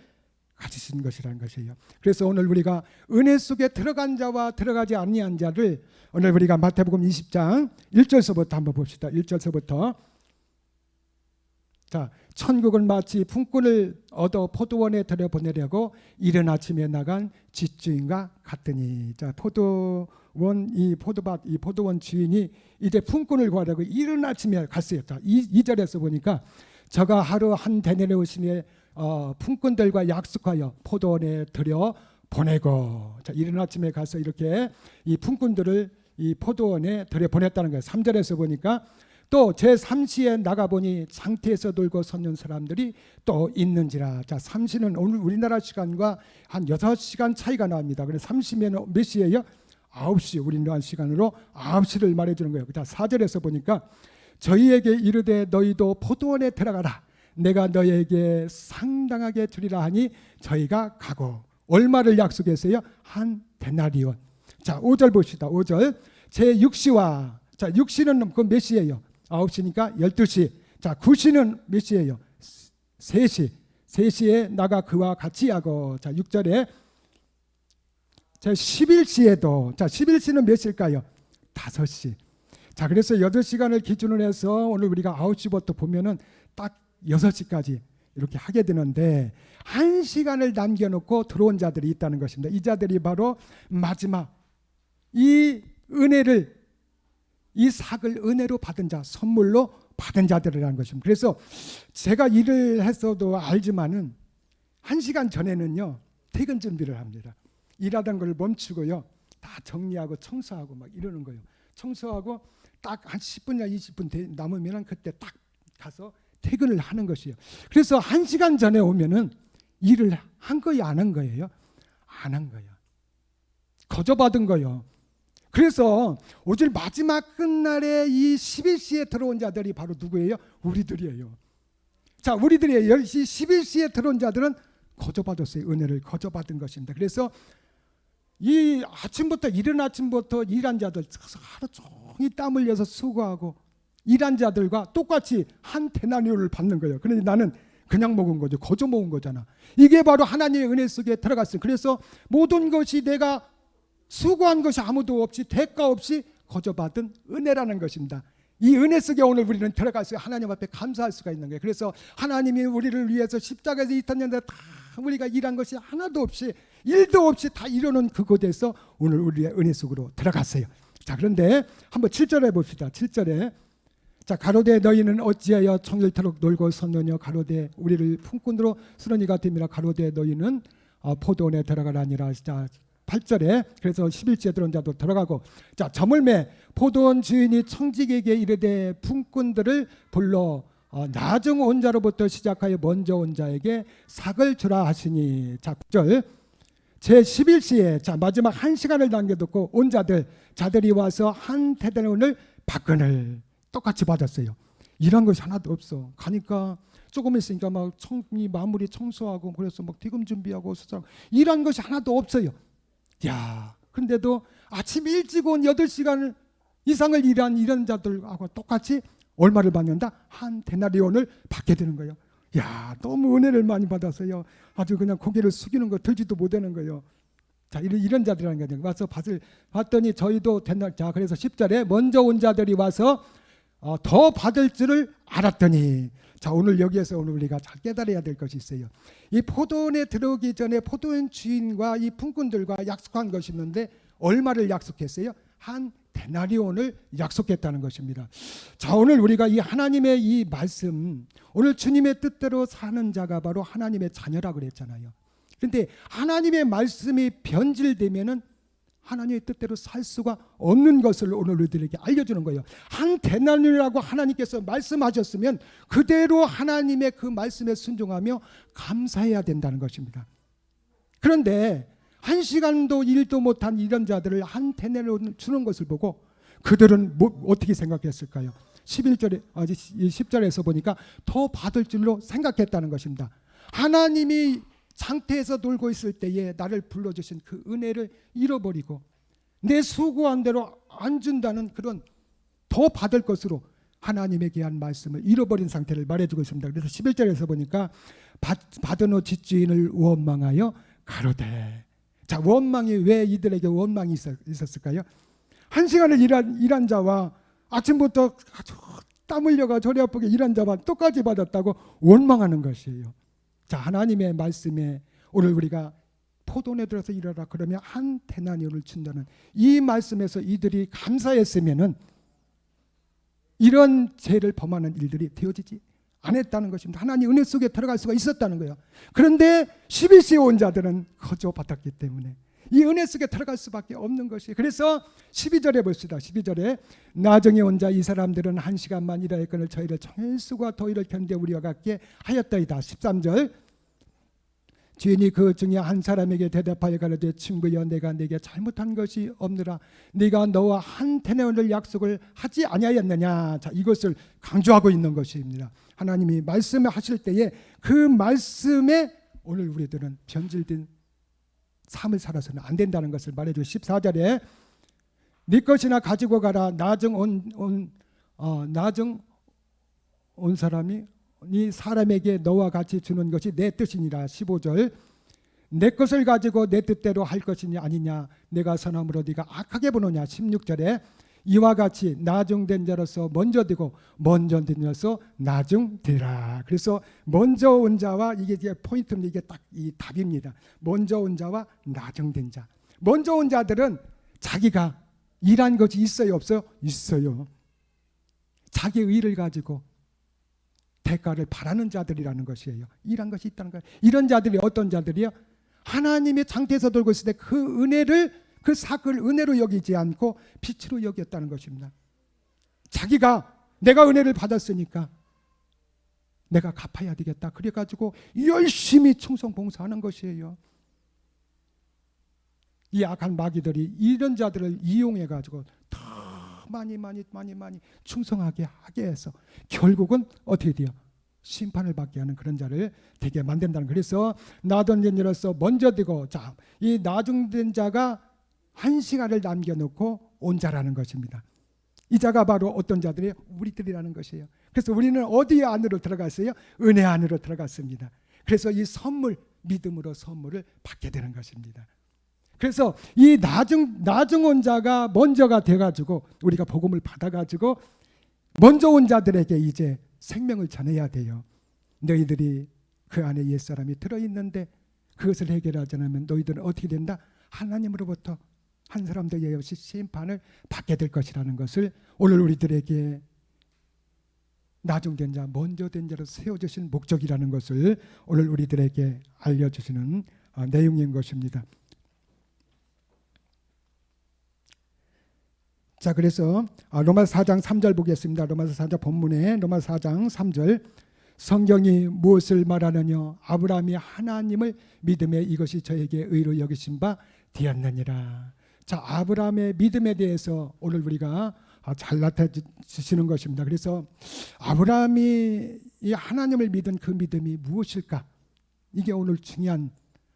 가지신 것이라는 것이에요. 그래서 오늘 우리가 은혜 속에 들어간 자와 들어가지 아니한 자를 오늘 우리가 마태복음 20장 1절서부터 한번 봅시다. 1절서부터. 자, 천국은 마치 품꾼을 얻어 포도원에 들여보내려고 이른 아침에 나간 집주인과 같으니. 자, 포도원, 이 포도밭, 이 포도원 주인이 이제 품꾼을 구하려고 이른 아침에 갔어요. 자, 2절에서 보니까 저가 하루 한 데네리오신의 품꾼들과 약속하여 포도원에 들여 보내고. 자, 이른 아침에 가서 이렇게 이 품꾼들을 이 포도원에 들여 보냈다는 거예요. 3절에서 보니까 또 제3시에 나가보니 장태에서 돌고 섰는 사람들이 또 있는지라. 자, 3시는 오늘 우리나라 시간과 한 6시간 차이가 납니다. 그래서 3시면 몇 시예요? 9시, 우리나라 시간으로 9시를 말해주는 거예요. 자, 4절에서 보니까 저희에게 이르되 너희도 포도원에 들어가라. 내가 너희에게 상당하게 주리라 하니 저희가 가고. 얼마를 약속했어요? 한 데나리온. 자, 5절 봅시다. 5절. 제6시와, 자, 6시는 그 몇 시예요? 9시니까 12시. 자, 9시는 몇 시예요? 3시. 3시에 나가 그와 같이 하고. 자, 6절에 자, 11시에도, 자, 11시는 몇 시일까요? 5시. 자, 그래서 8시간을 기준으로 해서 오늘 우리가 9시부터 보면은 딱 6시까지 이렇게 하게 되는데 1시간을 남겨놓고 들어온 자들이 있다는 것입니다. 이 자들이 바로 마지막 이 은혜를, 이 삭을 은혜로 받은 자, 선물로 받은 자들이라는 것입니다. 그래서 제가 일을 했어도 알지만은 1시간 전에는요 퇴근 준비를 합니다. 일하던 걸 멈추고요 다 정리하고 청소하고 막 이러는 거예요. 청소하고 딱 한 10분이나 20분 남으면 그때 딱 가서 퇴근을 하는 것이에요. 그래서 1시간 전에 오면은 일을 한 거예요, 안 한 거예요? 안 한 거예요. 거저받은 거예요. 그래서 오늘 마지막 끝날에 이 11시에 들어온 자들이 바로 누구예요? 우리들이에요. 자, 우리들이 10시 11시에 들어온 자들은 거저받았어요. 은혜를 거저받은 것입니다. 그래서 이 아침부터 이른 아침부터 일한 자들 하루 종일 땀 흘려서 수고하고 일한 자들과 똑같이 한 데나리온을 받는 거예요. 그런데 나는 그냥 먹은 거죠. 거저 먹은 거잖아. 이게 바로 하나님의 은혜 속에 들어갔어요. 그래서 모든 것이 내가 수고한 것이 아무도 없이 대가 없이 거저받은 은혜라는 것입니다. 이 은혜 속에 오늘 우리는 들어가서 하나님 앞에 감사할 수가 있는 거예요. 그래서 하나님이 우리를 위해서 십자가에서 2000년대 다 우리가 일한 것이 하나도 없이 일도 없이 다 이루는 그곳에서 오늘 우리의 은혜 속으로 들어갔어요. 자, 그런데 한번 7절에 봅시다. 7절에 자, 가로되 너희는 어찌하여 청일토록 놀고 섰느냐. 가로되 우리를 품꾼으로 쓰러니가 됨이라. 가로되 너희는 포도원에 들어가라니라. 자, 8절에 그래서 11시에 들어온 자도 들어가고. 자, 저물매 포도원 주인이 청직에게 이르되 품꾼들을 불러 나중 온 자로부터 시작하여 먼저 온 자에게 삭을 주라 하시니. 자, 9절 제11시에 자 마지막 1시간을 남겨두고 온 자들이 와서 한 데나리온을 받거늘. 똑같이 받았어요. 일한 것이 하나도 없어. 가니까 조금 있으니까 막 마무리 청소하고 그래서 막 퇴근 준비하고 일한 것이 하나도 없어요. 야, 근데도 아침 일찍 온 8시간 이상을 일한 이런 자들하고 똑같이 얼마를 받는다? 한 데나리온을 받게 되는 거예요. 야, 너무 은혜를 많이 받았어요. 아주 그냥 고개를 숙이는 거 들지도 못하는 거예요. 자, 이런 자들이라는 거죠. 와서 봤더니 저희도 자, 그래서 10절에 먼저 온 자들이 와서 더 받을 줄을 알았더니. 자, 오늘 여기에서 오늘 우리가 잘 깨달아야 될 것이 있어요. 이 포도원에 들어오기 전에 포도원 주인과 이 품꾼들과 약속한 것이 있는데 얼마를 약속했어요? 한 데나리온을 약속했다는 것입니다. 자, 오늘 우리가 이 하나님의 이 말씀, 오늘 주님의 뜻대로 사는 자가 바로 하나님의 자녀라고 그랬잖아요. 그런데 하나님의 말씀이 변질되면은 하나님의 뜻대로 살 수가 없는 것을 오늘 우리들에게 알려주는 거예요. 한 데나리온이라고 하나님께서 말씀하셨으면 그대로 하나님의 그 말씀에 순종하며 감사해야 된다는 것입니다. 그런데 1시간도 일도 못한 이런 자들을 한 데나리온 주는 것을 보고 그들은 어떻게 생각했을까요? 10절에서 보니까 더 받을 줄로 생각했다는 것입니다. 하나님이 상태에서 놀고 있을 때에 나를 불러주신 그 은혜를 잃어버리고 내 수고한 대로 안 준다는 그런 더 받을 것으로 하나님에게 한 말씀을 잃어버린 상태를 말해주고 있습니다. 그래서 11절에서 보니까 받은 후 집주인을 원망하여 가로되. 자, 원망이 왜 이들에게 원망이 있었을까요? 1시간을 일한 자와 아침부터 아주 땀 흘려가 저리 아프게 일한 자와 똑같이 받았다고 원망하는 것이에요. 자, 하나님의 말씀에 오늘 우리가 포도원에 들어서 일하라 그러면 한 데나리온을 준다는 이 말씀에서 이들이 감사했으면은 이런 죄를 범하는 일들이 되어지지 않았다는 것입니다. 하나님 은혜 속에 들어갈 수가 있었다는 거예요. 그런데 11시에 온 자들은 거저 받았기 때문에 이 은혜 속에 들어갈 수밖에 없는 것이. 그래서 12절에 봅시다. 12절에 나중에 온 자 이 사람들은 한 시간만 일하였거늘 저희를 정일수가 더위를 견뎌 우리와 같게 하였다이다. 13절 주인이 그 중에 한 사람에게 대답하여 가로되 친구여 내가 내게 잘못한 것이 없느라 네가 너와 한 데나리온을 약속을 하지 아니하였느냐. 자, 이것을 강조하고 있는 것입니다. 하나님이 말씀을 하실 때에 그 말씀에 오늘 우리들은 변질된 삶을 살아서는 안 된다는 것을 말해주고 14절에 네 것이나 가지고 가라. 나중 온 사람이 네 사람에게 너와 같이 주는 것이 내 뜻이니라. 15절 내 것을 가지고 내 뜻대로 할 것이냐 아니냐 내가 선함으로 네가 악하게 보느냐. 16절에 이와 같이 나중된 자로서 먼저 되고 먼저 된 자로서 나중되라. 그래서 먼저 온 자와 이게 포인트는 이게 딱 이 답입니다. 먼저 온 자와 나중된 자. 먼저 온 자들은 자기가 일한 것이 있어요 없어요? 있어요. 자기 의를 가지고 대가를 바라는 자들이라는 것이에요. 일한 것이 있다는 거예요. 이런 자들이 어떤 자들이요? 하나님의 상태에서 돌고 있을 때 그 은혜를 그 사건을 은혜로 여기지 않고 빛으로 여겼다는 것입니다. 자기가 내가 은혜를 받았으니까 내가 갚아야 되겠다. 그래가지고 열심히 충성 봉사하는 것이에요. 이 악한 마귀들이 이런 자들을 이용해가지고 더 많이 충성하게 하게 해서 결국은 어떻게 돼요? 심판을 받게 하는 그런 자를 되게 만든다는. 그래서 나중된 자로서 먼저 되고 자, 이 나중된 자가 한 시간을 남겨놓고 온 자라는 것입니다. 이 자가 바로 어떤 자들이에요? 우리들이라는 것이에요. 그래서 우리는 어디 안으로 들어갔어요? 은혜 안으로 들어갔습니다. 그래서 이 선물, 믿음으로 선물을 받게 되는 것입니다. 그래서 이 나중 온 자가 먼저가 돼가지고 우리가 복음을 받아가지고 먼저 온 자들에게 이제 생명을 전해야 돼요. 너희들이 그 안에 옛사람이 들어있는데 그것을 해결하지 않으면 너희들은 어떻게 된다? 하나님으로부터 한 사람도 예외 없이 심판을 받게 될 것이라는 것을 오늘 우리들에게 나중된 자, 먼저 된 자로 세워주신 목적이라는 것을 오늘 우리들에게 알려주시는 내용인 것입니다. 자, 그래서 로마서 4장 3절 보겠습니다. 로마서 4장 본문에 로마서 4장 3절 성경이 무엇을 말하느냐 아브라함이 하나님을 믿음에 이것이 저에게 의로 여기신 바 되었느니라. 자, 아브라함의 믿음에 대해서 오늘 우리가 잘 나타내시는 것입니다. 그래서 아브라함이 이 하나님을 믿은 그 믿음이 무엇일까? 이게 오늘 중요한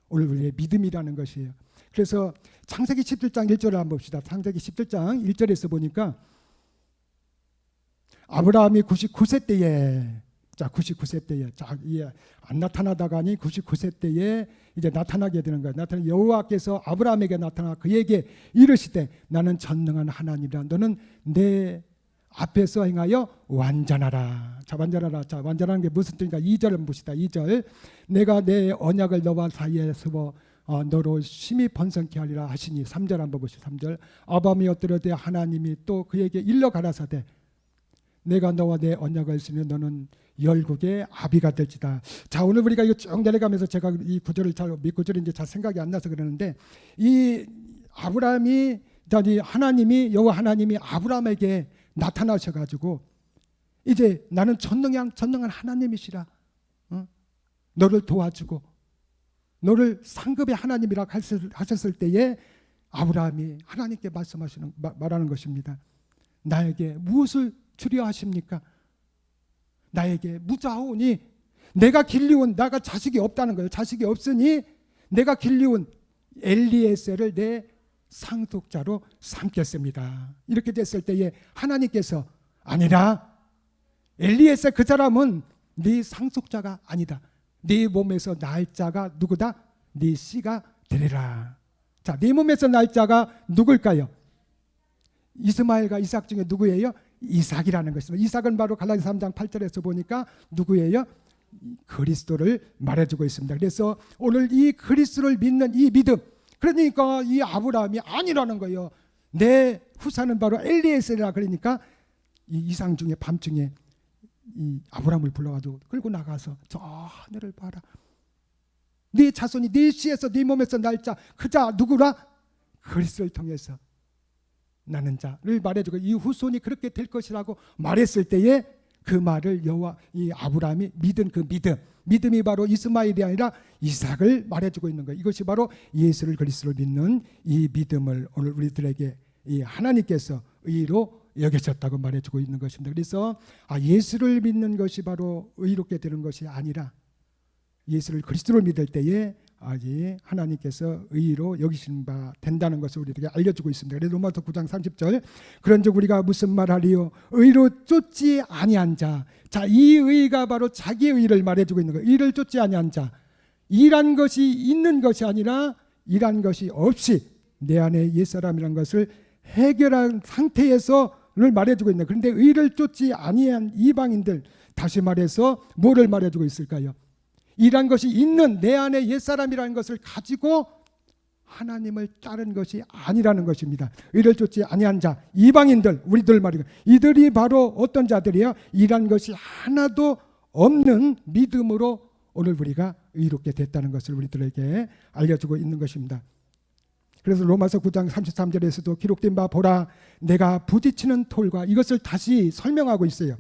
오늘 우리의 믿음이라는 것이에요. 그래서 창세기 17장 1절을 한번 봅시다. 창세기 17장 1절에서 보니까 아브라함이 99세 때에 자 99세 때에 자 이게 안 나타나다가니 99세 때에 이제 나타나게 되는 거예요. 나타나 여호와께서 아브라함에게 나타나 그에게 이르시되 나는 전능한 하나님이라 너는 내 앞에서 행하여 완전하라. 자 완전하라. 자 완전하는 게 무슨 뜻인가? 2절을 봅시다. 2절 내가 내 언약을 너와 사이에 세워 너로 심히 번성케 하리라 하시니 3절 한번 보시죠. 3절 아브라함이 엎드려되 하나님이 또 그에게 일러 가라사대 내가 너와 내 언약을 쓰면 너는 열국의 아비가 될지다. 자 오늘 우리가 이거 쭉 내려가면서 제가 이 구절을 몇 구절이 이제 잘 생각이 안 나서 그러는데 이 아브라함이 하나님이 여호와 하나님이 아브라함에게 나타나셔가지고 이제 나는 전능한 하나님이시라. 너를 도와주고 너를 상급의 하나님이라 하셨을 때에 아브라함이 하나님께 말하는 것입니다. 나에게 무엇을 주려 하십니까? 나에게 무자오니 내가 길리온 나가 자식이 없다는 거예요. 자식이 없으니 내가 길리온 엘리에셀을 내 상속자로 삼겠습니다. 이렇게 됐을 때에 하나님께서 아니라 엘리에셀 그 사람은 네 상속자가 아니다. 네 몸에서 날 자가 누구다? 네 씨가 되리라. 자, 네 몸에서 날 자가 누굴까요? 이스마엘과 이삭 중에 누구예요? 이삭이라는 것입니다. 이삭은 바로 갈라디아 3장 8절에서 보니까 누구예요? 그리스도를 말해주고 있습니다. 그래서 오늘 이 그리스도를 믿는 이 믿음, 그러니까 이 아브라함이 아니라는 거예요. 내 후사는 바로 엘리에셀이라. 그러니까 이 이상 중에 밤중에 이 아브라함을 불러가지고 끌고 나가서 저 하늘을 봐라. 네 자손이 네 씨에서 네 몸에서 날 자, 그 자 누구라? 그리스도를 통해서 나는 자를 말해주고 이 후손이 그렇게 될 것이라고 말했을 때에 그 말을 여호와 이 아브라함이 믿은 그 믿음이 바로 이스마엘이 아니라 이삭을 말해주고 있는 거예요. 이것이 바로 예수를 그리스도로 믿는 이 믿음을 오늘 우리들에게 이 하나님께서 의로 여겨졌다고 말해주고 있는 것입니다. 그래서 예수를 믿는 것이 바로 의롭게 되는 것이 아니라 예수를 그리스도로 믿을 때에 하나님께서 의로 여기신 바 된다는 것을 우리에게 알려주고 있습니다. 그래서 로마서 9장 30절 그런즉 우리가 무슨 말하리요? 의로 쫓지 아니한 자. 자, 이 의가 바로 자기의 의를 말해주고 있는 거예요. 의를 쫓지 아니한 자. 일한 것이 있는 것이 아니라 일한 것이 없이 내 안에 옛사람이라는 것을 해결한 상태에서를 말해주고 있는 거예요. 그런데 의를 쫓지 아니한 이방인들, 다시 말해서 뭐를 말해주고 있을까요? 이란 것이 있는 내 안에 옛사람이라는 것을 가지고 하나님을 따른 것이 아니라는 것입니다. 의를 쫓지 아니한 자, 이방인들, 우리들 말이고 이들이 바로 어떤 자들이에요? 이란 것이 하나도 없는 믿음으로 오늘 우리가 의롭게 됐다는 것을 우리들에게 알려주고 있는 것입니다. 그래서 로마서 9장 33절에서도 기록된 바 보라 내가 부딪히는 돌과 이것을 다시 설명하고 있어요.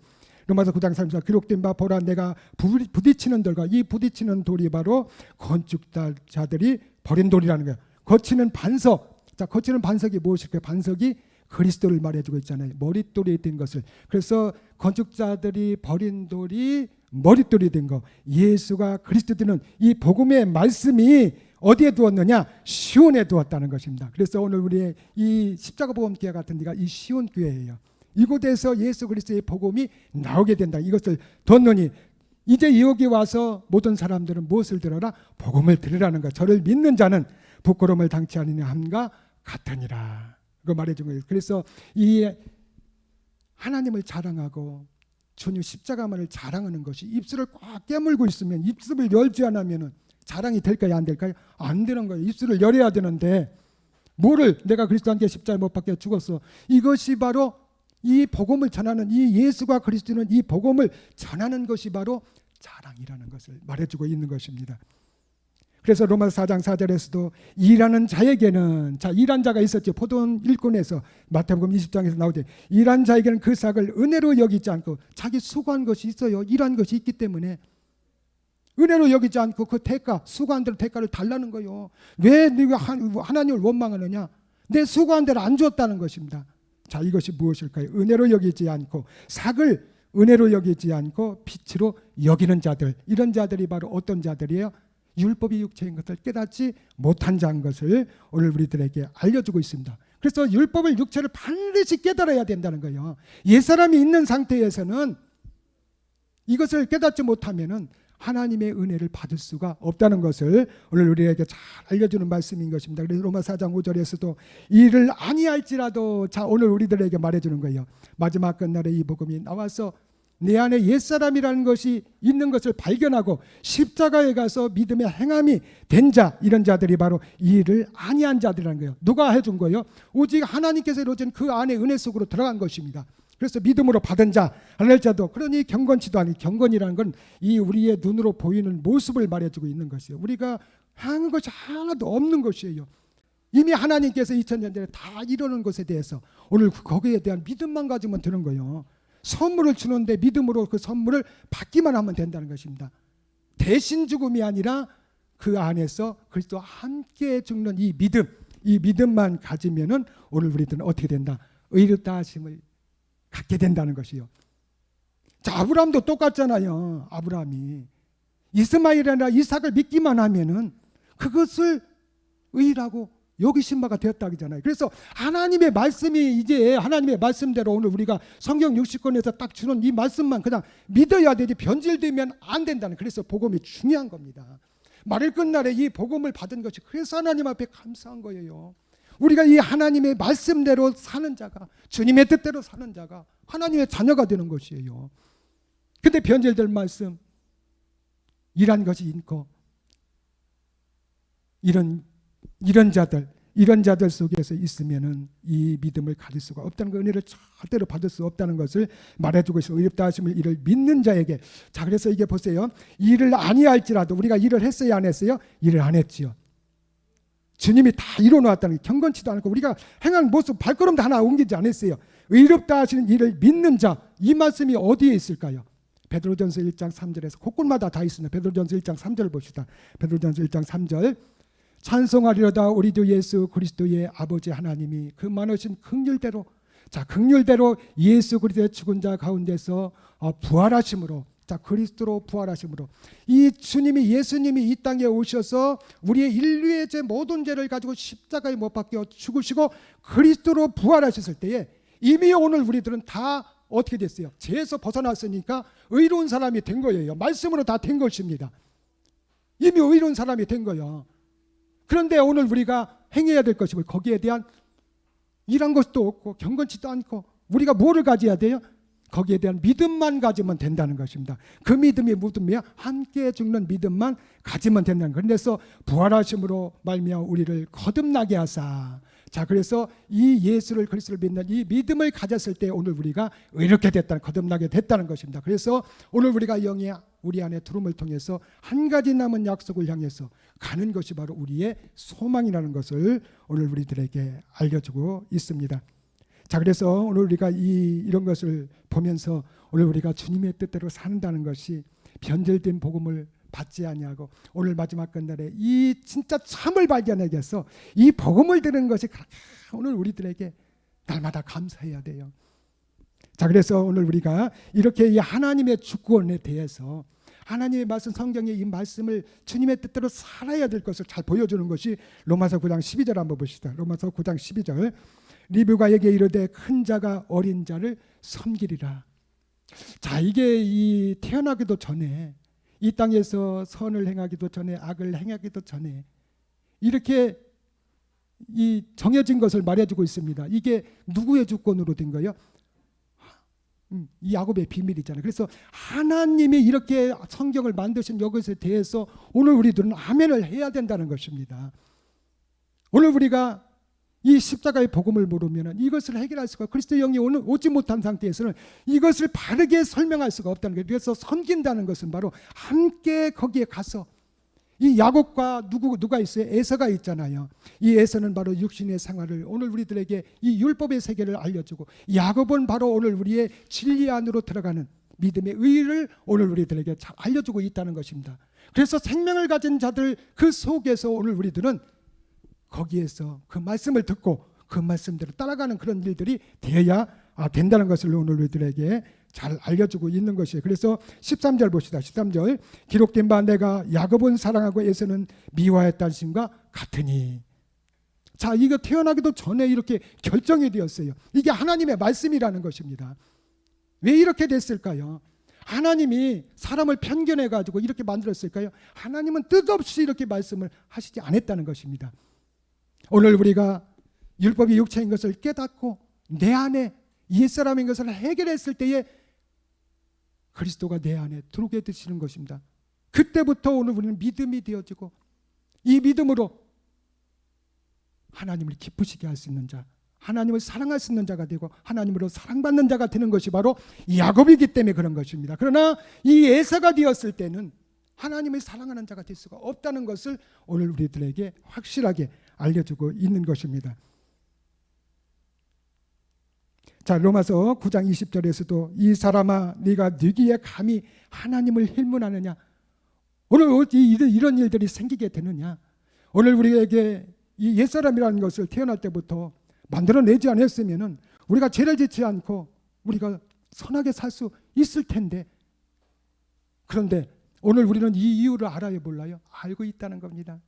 로마서 9장 34절 기록된 바 보라 내가 부딪히는 돌과 이 부딪히는 돌이 바로 건축자들이 버린 돌이라는 거예요. 거치는 반석. 자, 거치는 반석이 무엇일까요? 반석이 그리스도를 말해주고 있잖아요. 머릿돌이 된 것을. 그래서 건축자들이 버린 돌이 머릿돌이 된 거. 예수가 그리스도 되는 이 복음의 말씀이 어디에 두었느냐? 시온에 두었다는 것입니다. 그래서 오늘 우리의 이 십자가 복음 교회 같은 데가 이 시온 교회예요. 이곳에서 예수 그리스도의 복음이 나오게 된다. 이것을 뒀느니 이제 여기 와서 모든 사람들은 무엇을 들어라? 복음을 들으라는 것. 저를 믿는 자는 부끄러움을 당치 아니냐 함과 같으니라. 그거 말해준 거예요. 그래서 이 하나님을 자랑하고 주님 십자가만을 자랑하는 것이 입술을 꽉 깨물고 있으면 입술을 열지 않으면 자랑이 될까요? 안 될까요? 안 되는 거예요. 입술을 열어야 되는데 뭐를 내가 그리스도한테 십자가에 못 박혀 죽었어. 이것이 바로 이 복음을 전하는 이 예수가 그리스도는 이 복음을 전하는 것이 바로 자랑이라는 것을 말해주고 있는 것입니다. 그래서 로마서 4장 4절에서도 일하는 자에게는 일한 자가 있었죠. 포도원 일꾼에서 마태복음 20장에서 나오죠. 일한 자에게는 그 삭을 은혜로 여기지 않고 자기 수고한 것이 있어요. 일한 것이 있기 때문에 은혜로 여기지 않고 그 대가 수고한 대로 대가를 달라는 거예요. 왜 네가 하나님을 원망하느냐? 내 수고한 대로 안 주었다는 것입니다. 자, 이것이 무엇일까요? 은혜로 여기지 않고 삭을 은혜로 여기지 않고 빛으로 여기는 자들. 이런 자들이 바로 어떤 자들이에요? 율법이 육체인 것을 깨닫지 못한 자인 것을 오늘 우리들에게 알려주고 있습니다. 그래서 율법을 육체를 반드시 깨달아야 된다는 거예요. 옛사람이 있는 상태에서는 이것을 깨닫지 못하면은 하나님의 은혜를 받을 수가 없다는 것을 오늘 우리에게 잘 알려주는 말씀인 것입니다. 그래서 로마서 4장 5절에서도 이를 아니할지라도 오늘 우리들에게 말해주는 거예요. 마지막 끝날에 이 복음이 나와서 내 안에 옛사람이라는 것이 있는 것을 발견하고 십자가에 가서 믿음의 행함이 된 자, 이런 자들이 바로 이 일을 아니한 자들이라는 거예요. 누가 해준 거예요? 오직 하나님께서 이루어진 그 안에 은혜 속으로 들어간 것입니다. 그래서 믿음으로 받은 자, 안 할 자도 그러니 경건치도 아니 경건이라는 건 이 우리의 눈으로 보이는 모습을 말해주고 있는 것이에요. 우리가 하는 것이 하나도 없는 것이에요. 이미 하나님께서 2000년 전에 다 이루는 것에 대해서 오늘 거기에 대한 믿음만 가지면 되는 거예요. 선물을 주는데 믿음으로 그 선물을 받기만 하면 된다는 것입니다. 대신 죽음이 아니라 그 안에서 그리스도와 함께 죽는 이 믿음만 가지면은 오늘 우리들은 어떻게 된다? 의롭다 하심을 갖게 된다는 것이요. 자, 아브라함도 똑같잖아요. 아브라함이 이스마엘이나 이삭을 믿기만 하면은 그것을 의라고 여기신 바가 되었다 하잖아요. 그래서 하나님의 말씀이 이제 하나님의 말씀대로 오늘 우리가 성경 60권에서 딱 주는 이 말씀만 그냥 믿어야 되지 변질되면 안 된다는, 그래서 복음이 중요한 겁니다. 말일 끝날에 이 복음을 받은 것이 그래서 하나님 앞에 감사한 거예요. 우리가 이 하나님의 말씀대로 사는 자가, 주님의 뜻대로 사는 자가 하나님의 자녀가 되는 것이에요. 근데 변질될 말씀, 일한 것이 있고 이런 자들, 이런 자들 속에서 있으면은 이 믿음을 가질 수가 없다는 거, 은혜를 절대로 받을 수 없다는 것을 말해주고 있어요. 의롭다 하심을 이를 믿는 자에게. 자, 그래서 이게 보세요. 일을 아니할지라도 우리가 일을 했어요, 안 했어요? 일을 안 했지요. 주님이 다 이뤄놓았다는 게 경건치도 않고 우리가 행한 모습 발걸음도 하나 옮기지 않았어요. 의롭다 하시는 이를 믿는 자, 이 말씀이 어디에 있을까요? 베드로전서 1장 3절에서 곳곳마다 다 있습니다. 베드로전서 1장 3절 봅시다. 베드로전서 1장 3절. 찬송하리로다 우리 주 예수 그리스도의 아버지 하나님이 그 많으신 긍휼대로, 자, 긍휼대로 예수 그리스도의 죽은 자 가운데서 부활하심으로, 자, 그리스도로 부활하심으로, 이 주님이, 예수님이 이 땅에 오셔서 우리의 인류의 죄 모든 죄를 가지고 십자가에 못 박혀 죽으시고 그리스도로 부활하셨을 때에 이미 오늘 우리들은 다 어떻게 됐어요? 죄에서 벗어났으니까 의로운 사람이 된 거예요. 말씀으로 다 된 것입니다. 이미 의로운 사람이 된 거예요. 그런데 오늘 우리가 행해야 될 것이고, 거기에 대한 일한 것도 없고 경건치도 않고 우리가 뭐를 가져야 돼요? 거기에 대한 믿음만 가지면 된다는 것입니다. 그 믿음이 무엇이며 함께 죽는 믿음만 가지면 된다는 것. 그래서 부활하심으로 말미암아 우리를 거듭나게 하사, 자, 그래서 이 예수를, 그리스도를 믿는 이 믿음을 가졌을 때 오늘 우리가 의롭게 됐다는, 거듭나게 됐다는 것입니다. 그래서 오늘 우리가 영이 우리 안에 들어옴을 통해서 한 가지 남은 약속을 향해서 가는 것이 바로 우리의 소망이라는 것을 오늘 우리들에게 알려주고 있습니다. 자, 그래서 오늘 우리가 이런 것을 보면서 오늘 우리가 주님의 뜻대로 산다는 것이 변절된 복음을 받지 아니하고 오늘 마지막 끝날에 이 진짜 참을 발견하기 위해서 이 복음을 들은 것이 오늘 우리들에게 날마다 감사해야 돼요. 자, 그래서 오늘 우리가 이렇게 이 하나님의 주권에 대해서 하나님의 말씀, 성경의 이 말씀을 주님의 뜻대로 살아야 될 것을 잘 보여주는 것이 로마서 9장 12절 한번 보시다. 로마서 9장 12절. 리브가에게 이르되 큰 자가 어린 자를 섬기리라. 자, 이게 이 태어나기도 전에, 이 땅에서 선을 행하기도 전에 악을 행하기도 전에 이렇게 이 정해진 것을 말해주고 있습니다. 이게 누구의 주권으로 된 거예요? 이 야곱의 비밀이잖아요. 그래서 하나님이 이렇게 성경을 만드신 이것에 대해서 오늘 우리들은 아멘을 해야 된다는 것입니다. 오늘 우리가 이 십자가의 복음을 모르면 이것을 해결할 수가, 그리스도의 영이 오늘 오지 못한 상태에서는 이것을 바르게 설명할 수가 없다는 거예요. 그래서 섬긴다는 것은 바로 함께 거기에 가서, 이 야곱과 누가 있어요? 에서가 있잖아요. 이 에서는 바로 육신의 생활을 오늘 우리들에게 이 율법의 세계를 알려주고, 야곱은 바로 오늘 우리의 진리 안으로 들어가는 믿음의 의를 오늘 우리들에게 잘 알려주고 있다는 것입니다. 그래서 생명을 가진 자들 그 속에서 오늘 우리들은 거기에서 그 말씀을 듣고 그 말씀대로 따라가는 그런 일들이 되어야 된다는 것을 오늘 우리들에게 잘 알려주고 있는 것이에요. 그래서 13절 봅시다. 13절. 기록된 바 내가 야곱은 사랑하고 에서는 미워했다는 것과 같으니. 자, 이거 태어나기도 전에 이렇게 결정이 되었어요. 이게 하나님의 말씀이라는 것입니다. 왜 이렇게 됐을까요? 하나님이 사람을 편견해 가지고 이렇게 만들었을까요? 하나님은 뜻없이 이렇게 말씀을 하시지 않았다는 것입니다. 오늘 우리가 율법이 육체인 것을 깨닫고 내 안에 옛사람인 것을 해결했을 때에 그리스도가 내 안에 들어오게 되시는 것입니다. 그때부터 오늘 우리는 믿음이 되어지고 이 믿음으로 하나님을 기쁘시게 할 수 있는 자, 하나님을 사랑할 수 있는 자가 되고 하나님으로 사랑받는 자가 되는 것이 바로 야곱이기 때문에 그런 것입니다. 그러나 이 에서가 되었을 때는 하나님을 사랑하는 자가 될 수가 없다는 것을 오늘 우리들에게 확실하게 알려주고 있는 것입니다. 자, 로마서 9장 20절에서도 이 사람아 네가 누구에 감히 하나님을 힐문하느냐. 오늘 이런 일들이 생기게 되느냐. 오늘 우리에게 이 옛사람이라는 것을 태어날 때부터 만들어내지 않았으면 우리가 죄를 짓지 않고 우리가 선하게 살 수 있을 텐데, 그런데 오늘 우리는 이 이유를 알아야 몰라요? 알고 있다는 겁니다.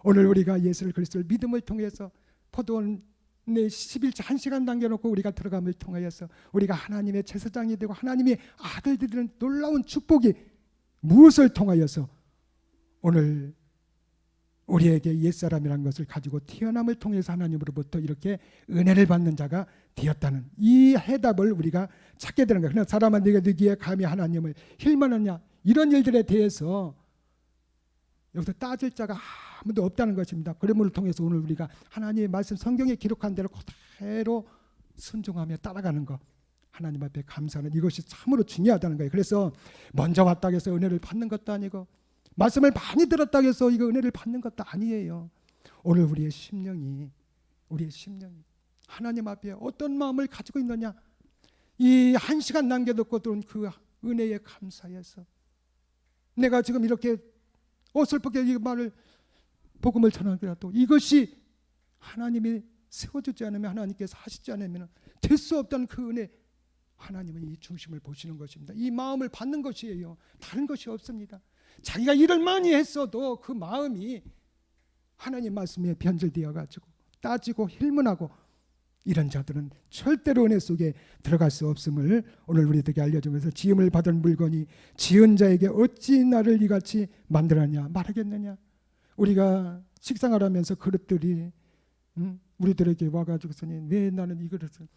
오늘 우리가 예수 그리스도를 믿음을 통해서 포도원의 11차 1시간 남겨놓고 우리가 들어감을 통하여서 우리가 하나님의 제사장이 되고 하나님의 아들들이 되는 놀라운 축복이 무엇을 통하여서 오늘 우리에게 옛사람이라는 것을 가지고 태어남을 통해서 하나님으로부터 이렇게 은혜를 받는 자가 되었다는 이 해답을 우리가 찾게 되는 거예요. 그냥 사람아 네가 누구에 감히 하나님을 힐만하냐, 이런 일들에 대해서 여기서 따질 자가 아무도 없다는 것입니다. 그림을 통해서 오늘 우리가 하나님의 말씀 성경에 기록한 대로 그대로 순종하며 따라가는 것, 하나님 앞에 감사하는 이것이 참으로 중요하다는 거예요. 그래서 먼저 왔다고 해서 은혜를 받는 것도 아니고 말씀을 많이 들었다고 해서 이거 은혜를 받는 것도 아니에요. 오늘 우리의 심령이 하나님 앞에 어떤 마음을 가지고 있느냐, 이 1시간 남겨놓고 들은 그 은혜에 감사해서 내가 지금 이렇게 어설프게 이 말을 복음을 전하더라도 이것이 하나님이 세워주지 않으면, 하나님께서 하시지 않으면 될 수 없다는 그 은혜, 하나님은 이 중심을 보시는 것입니다. 이 마음을 받는 것이에요. 다른 것이 없습니다. 자기가 일을 많이 했어도 그 마음이 하나님 말씀에 변질되어 가지고 따지고 힐문하고 이런 자들은 절대로 은혜 속에 들어갈 수 없음을 오늘 우리들에게 알려주면서, 지음을 받은 물건이 지은 자에게 어찌 나를 이같이 만들었냐 말하겠느냐. 우리가 식상을 하면서 그릇들이 우리들에게 와가지고서는 왜 나는 이 그릇을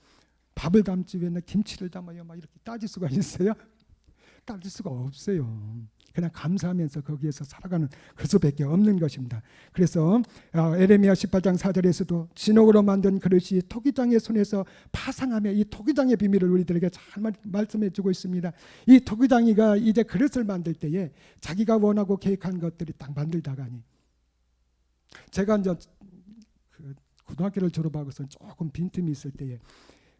밥을 담지 왜 나 김치를 담아요 막 이렇게 따질 수가 있어요? 따질 수가 없어요. 그냥 감사하면서 거기에서 살아가는 그 수밖에 없는 것입니다. 그래서 에레미야 18장 4절에서도 진옥으로 만든 그릇이 토기장의 손에서 파상하며, 이 토기장의 비밀을 우리들에게 잘 말씀해 주고 있습니다. 이 토기장이가 이제 그릇을 만들 때에 자기가 원하고 계획한 것들이 딱 만들다가니, 제가 이제 그 고등학교를 졸업하고서 조금 빈틈이 있을 때에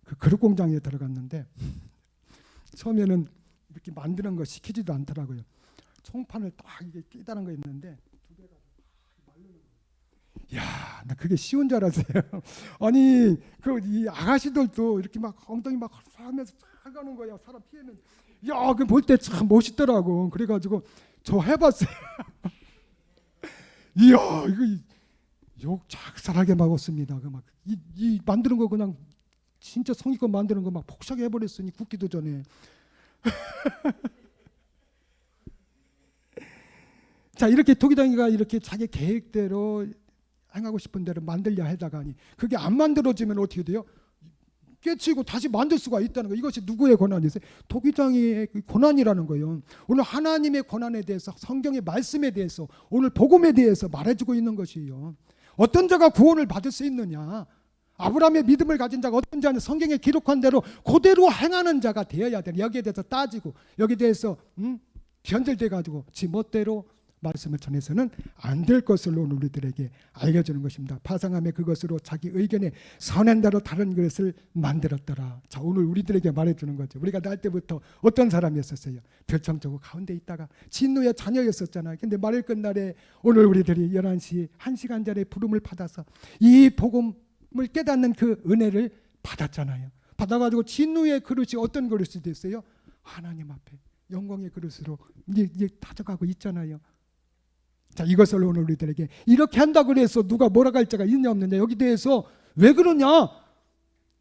그 그릇 공장에 들어갔는데 처음에는 이렇게 만드는 거 시키지도 않더라고요. 총판을 딱 이게 끼다는 거 있는데 두 개가 마르는 거. 야, 나 그게 쉬운 줄 알았어요. 아니 그 이 아가씨들도 이렇게 막 엉덩이 막 하면서 잘 가는 거야. 사람 피해면. 야, 그 볼 때 참 멋있더라고. 그래가지고 저 해봤어요. 이야, 이거 욕 작살하게 먹었습니다. 그 막 이 만드는 거 그냥 진짜 성의껏 만드는 거 막 폭삭 해버렸으니 굽기도 전에. 자, 이렇게 토기장이가 이렇게 자기 계획대로 행하고 싶은 대로 만들려 하다가니 그게 안 만들어지면 어떻게 돼요? 깨치고 다시 만들 수가 있다는 거. 이것이 누구의 권한이세요? 토기장의 권한이라는 거예요. 오늘 하나님의 권한에 대해서, 성경의 말씀에 대해서, 오늘 복음에 대해서 말해주고 있는 것이에요. 어떤 자가 구원을 받을 수 있느냐? 아브라함의 믿음을 가진 자가 어떤 자는 성경에 기록한 대로 그대로 행하는 자가 되어야 돼. 여기에 대해서 따지고 여기에 대해서 변절돼 가지고 지 멋대로 말씀을 전해서는 안 될 것을 오늘 우리들에게 알려주는 것입니다. 파상함에 그것으로 자기 의견에 선한 대로 다른 것을 만들었더라. 자, 오늘 우리들에게 말해주는 거죠. 우리가 날 때부터 어떤 사람이었었어요? 별청저고 가운데 있다가 진노의 자녀였었잖아요. 근데 말일 끝날에 오늘 우리들이 11시 1시간 전에 부름을 받아서 이 복음을 깨닫는 그 은혜를 받았잖아요. 받아가지고 진노의 그릇이 어떤 그릇이 됐어요? 하나님 앞에 영광의 그릇으로 이제 다져가고 있잖아요. 자, 이것을 오늘 우리들에게 이렇게 한다고 해서 누가 뭐라 할 자가 있냐 없느냐, 여기 대해서 왜 그러냐,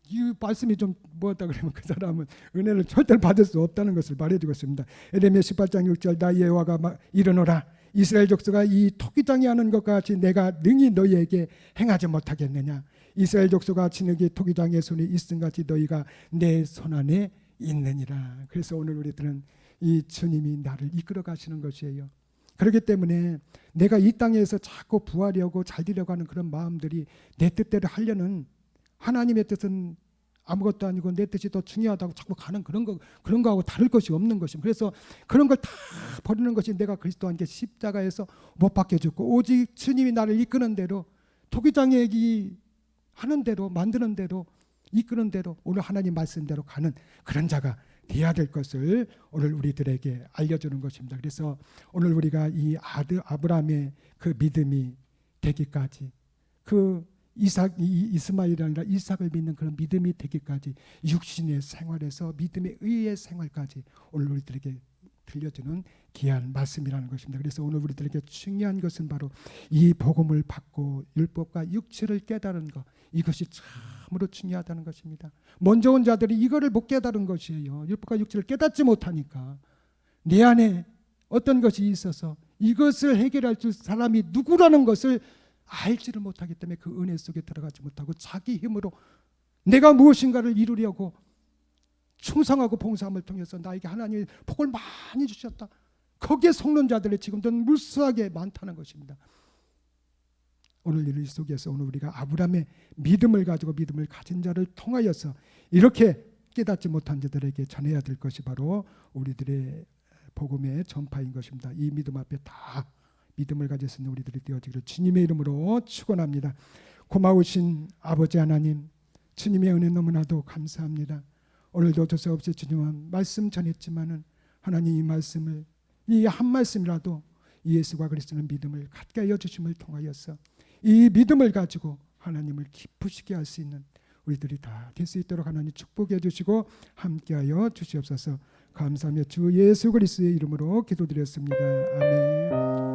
이 말씀이 좀 뭐였다 그러면 그 사람은 은혜를 절대로 받을 수 없다는 것을 말해주고 있습니다. 에레미야 18장 6절 나 여호와가 이르노라 이스라엘 족속아 이 토기장이 하는 것과 같이 내가 능히 너희에게 행하지 못하겠느냐. 이스라엘 족속아 진흙이 토기장의 손에 있음같이 너희가 내 손 안에 있느니라. 그래서 오늘 우리들은 이 주님이 나를 이끌어 가시는 것이에요. 그렇기 때문에 내가 이 땅에서 자꾸 부하려고 잘 되려고 하는 그런 마음들이 내 뜻대로 하려는, 하나님의 뜻은 아무것도 아니고 내 뜻이 더 중요하다고 자꾸 가는 그런 거하고 다를 것이 없는 것입니다. 그래서 그런 걸 다 버리는 것이 내가 그리스도와 함께 십자가에서 못 박혀 죽고 오직 주님이 나를 이끄는 대로, 토기장에 하는 대로, 만드는 대로, 이끄는 대로, 오늘 하나님 말씀대로 가는 그런 자가 돼야 될 것을 오늘 우리들에게 알려주는 것입니다. 그래서 오늘 우리가 이 아브라함의 그 믿음이 되기까지, 그 이스마엘이 아니라 이삭을 믿는 그런 믿음이 되기까지, 육신의 생활에서 믿음의 의의 생활까지 오늘 우리들에게 들려주는 귀한 말씀이라는 것입니다. 그래서 오늘 우리들에게 중요한 것은 바로 이 복음을 받고 율법과 육체를 깨달은 것, 이것이 참으로 중요하다는 것입니다. 먼저 온 자들이 이거를 못 깨달은 것이에요. 율법과 육체를 깨닫지 못하니까 내 안에 어떤 것이 있어서 이것을 해결할 줄 사람이 누구라는 것을 알지를 못하기 때문에 그 은혜 속에 들어가지 못하고 자기 힘으로 내가 무엇인가를 이루려고 충성하고 봉사함을 통해서 나에게 하나님의 복을 많이 주셨다, 거기에 속는 자들이 지금도 무수하게 많다는 것입니다. 오늘 일 속에서 오늘 우리가 아브라함의 믿음을 가지고 믿음을 가진 자를 통하여서 이렇게 깨닫지 못한 자들에게 전해야 될 것이 바로 우리들의 복음의 전파인 것입니다. 이 믿음 앞에 다 믿음을 가질 수 있는 우리들이 되어지기를 주님의 이름으로 축원합니다. 고마우신 아버지 하나님, 주님의 은혜 너무나도 감사합니다. 오늘도 어쩔 수 없이 주님 말씀 전했지만은 하나님 이 말씀을 이 한 말씀이라도 예수와 그리스도는 믿음을 갖게 하여 주심을 통하여서 이 믿음을 가지고 하나님을 기쁘시게 할 수 있는 우리들이 다 될 수 있도록 하나님 축복해 주시고 함께하여 주시옵소서. 감사하며 주 예수 그리스도의 이름으로 기도드렸습니다. 아멘.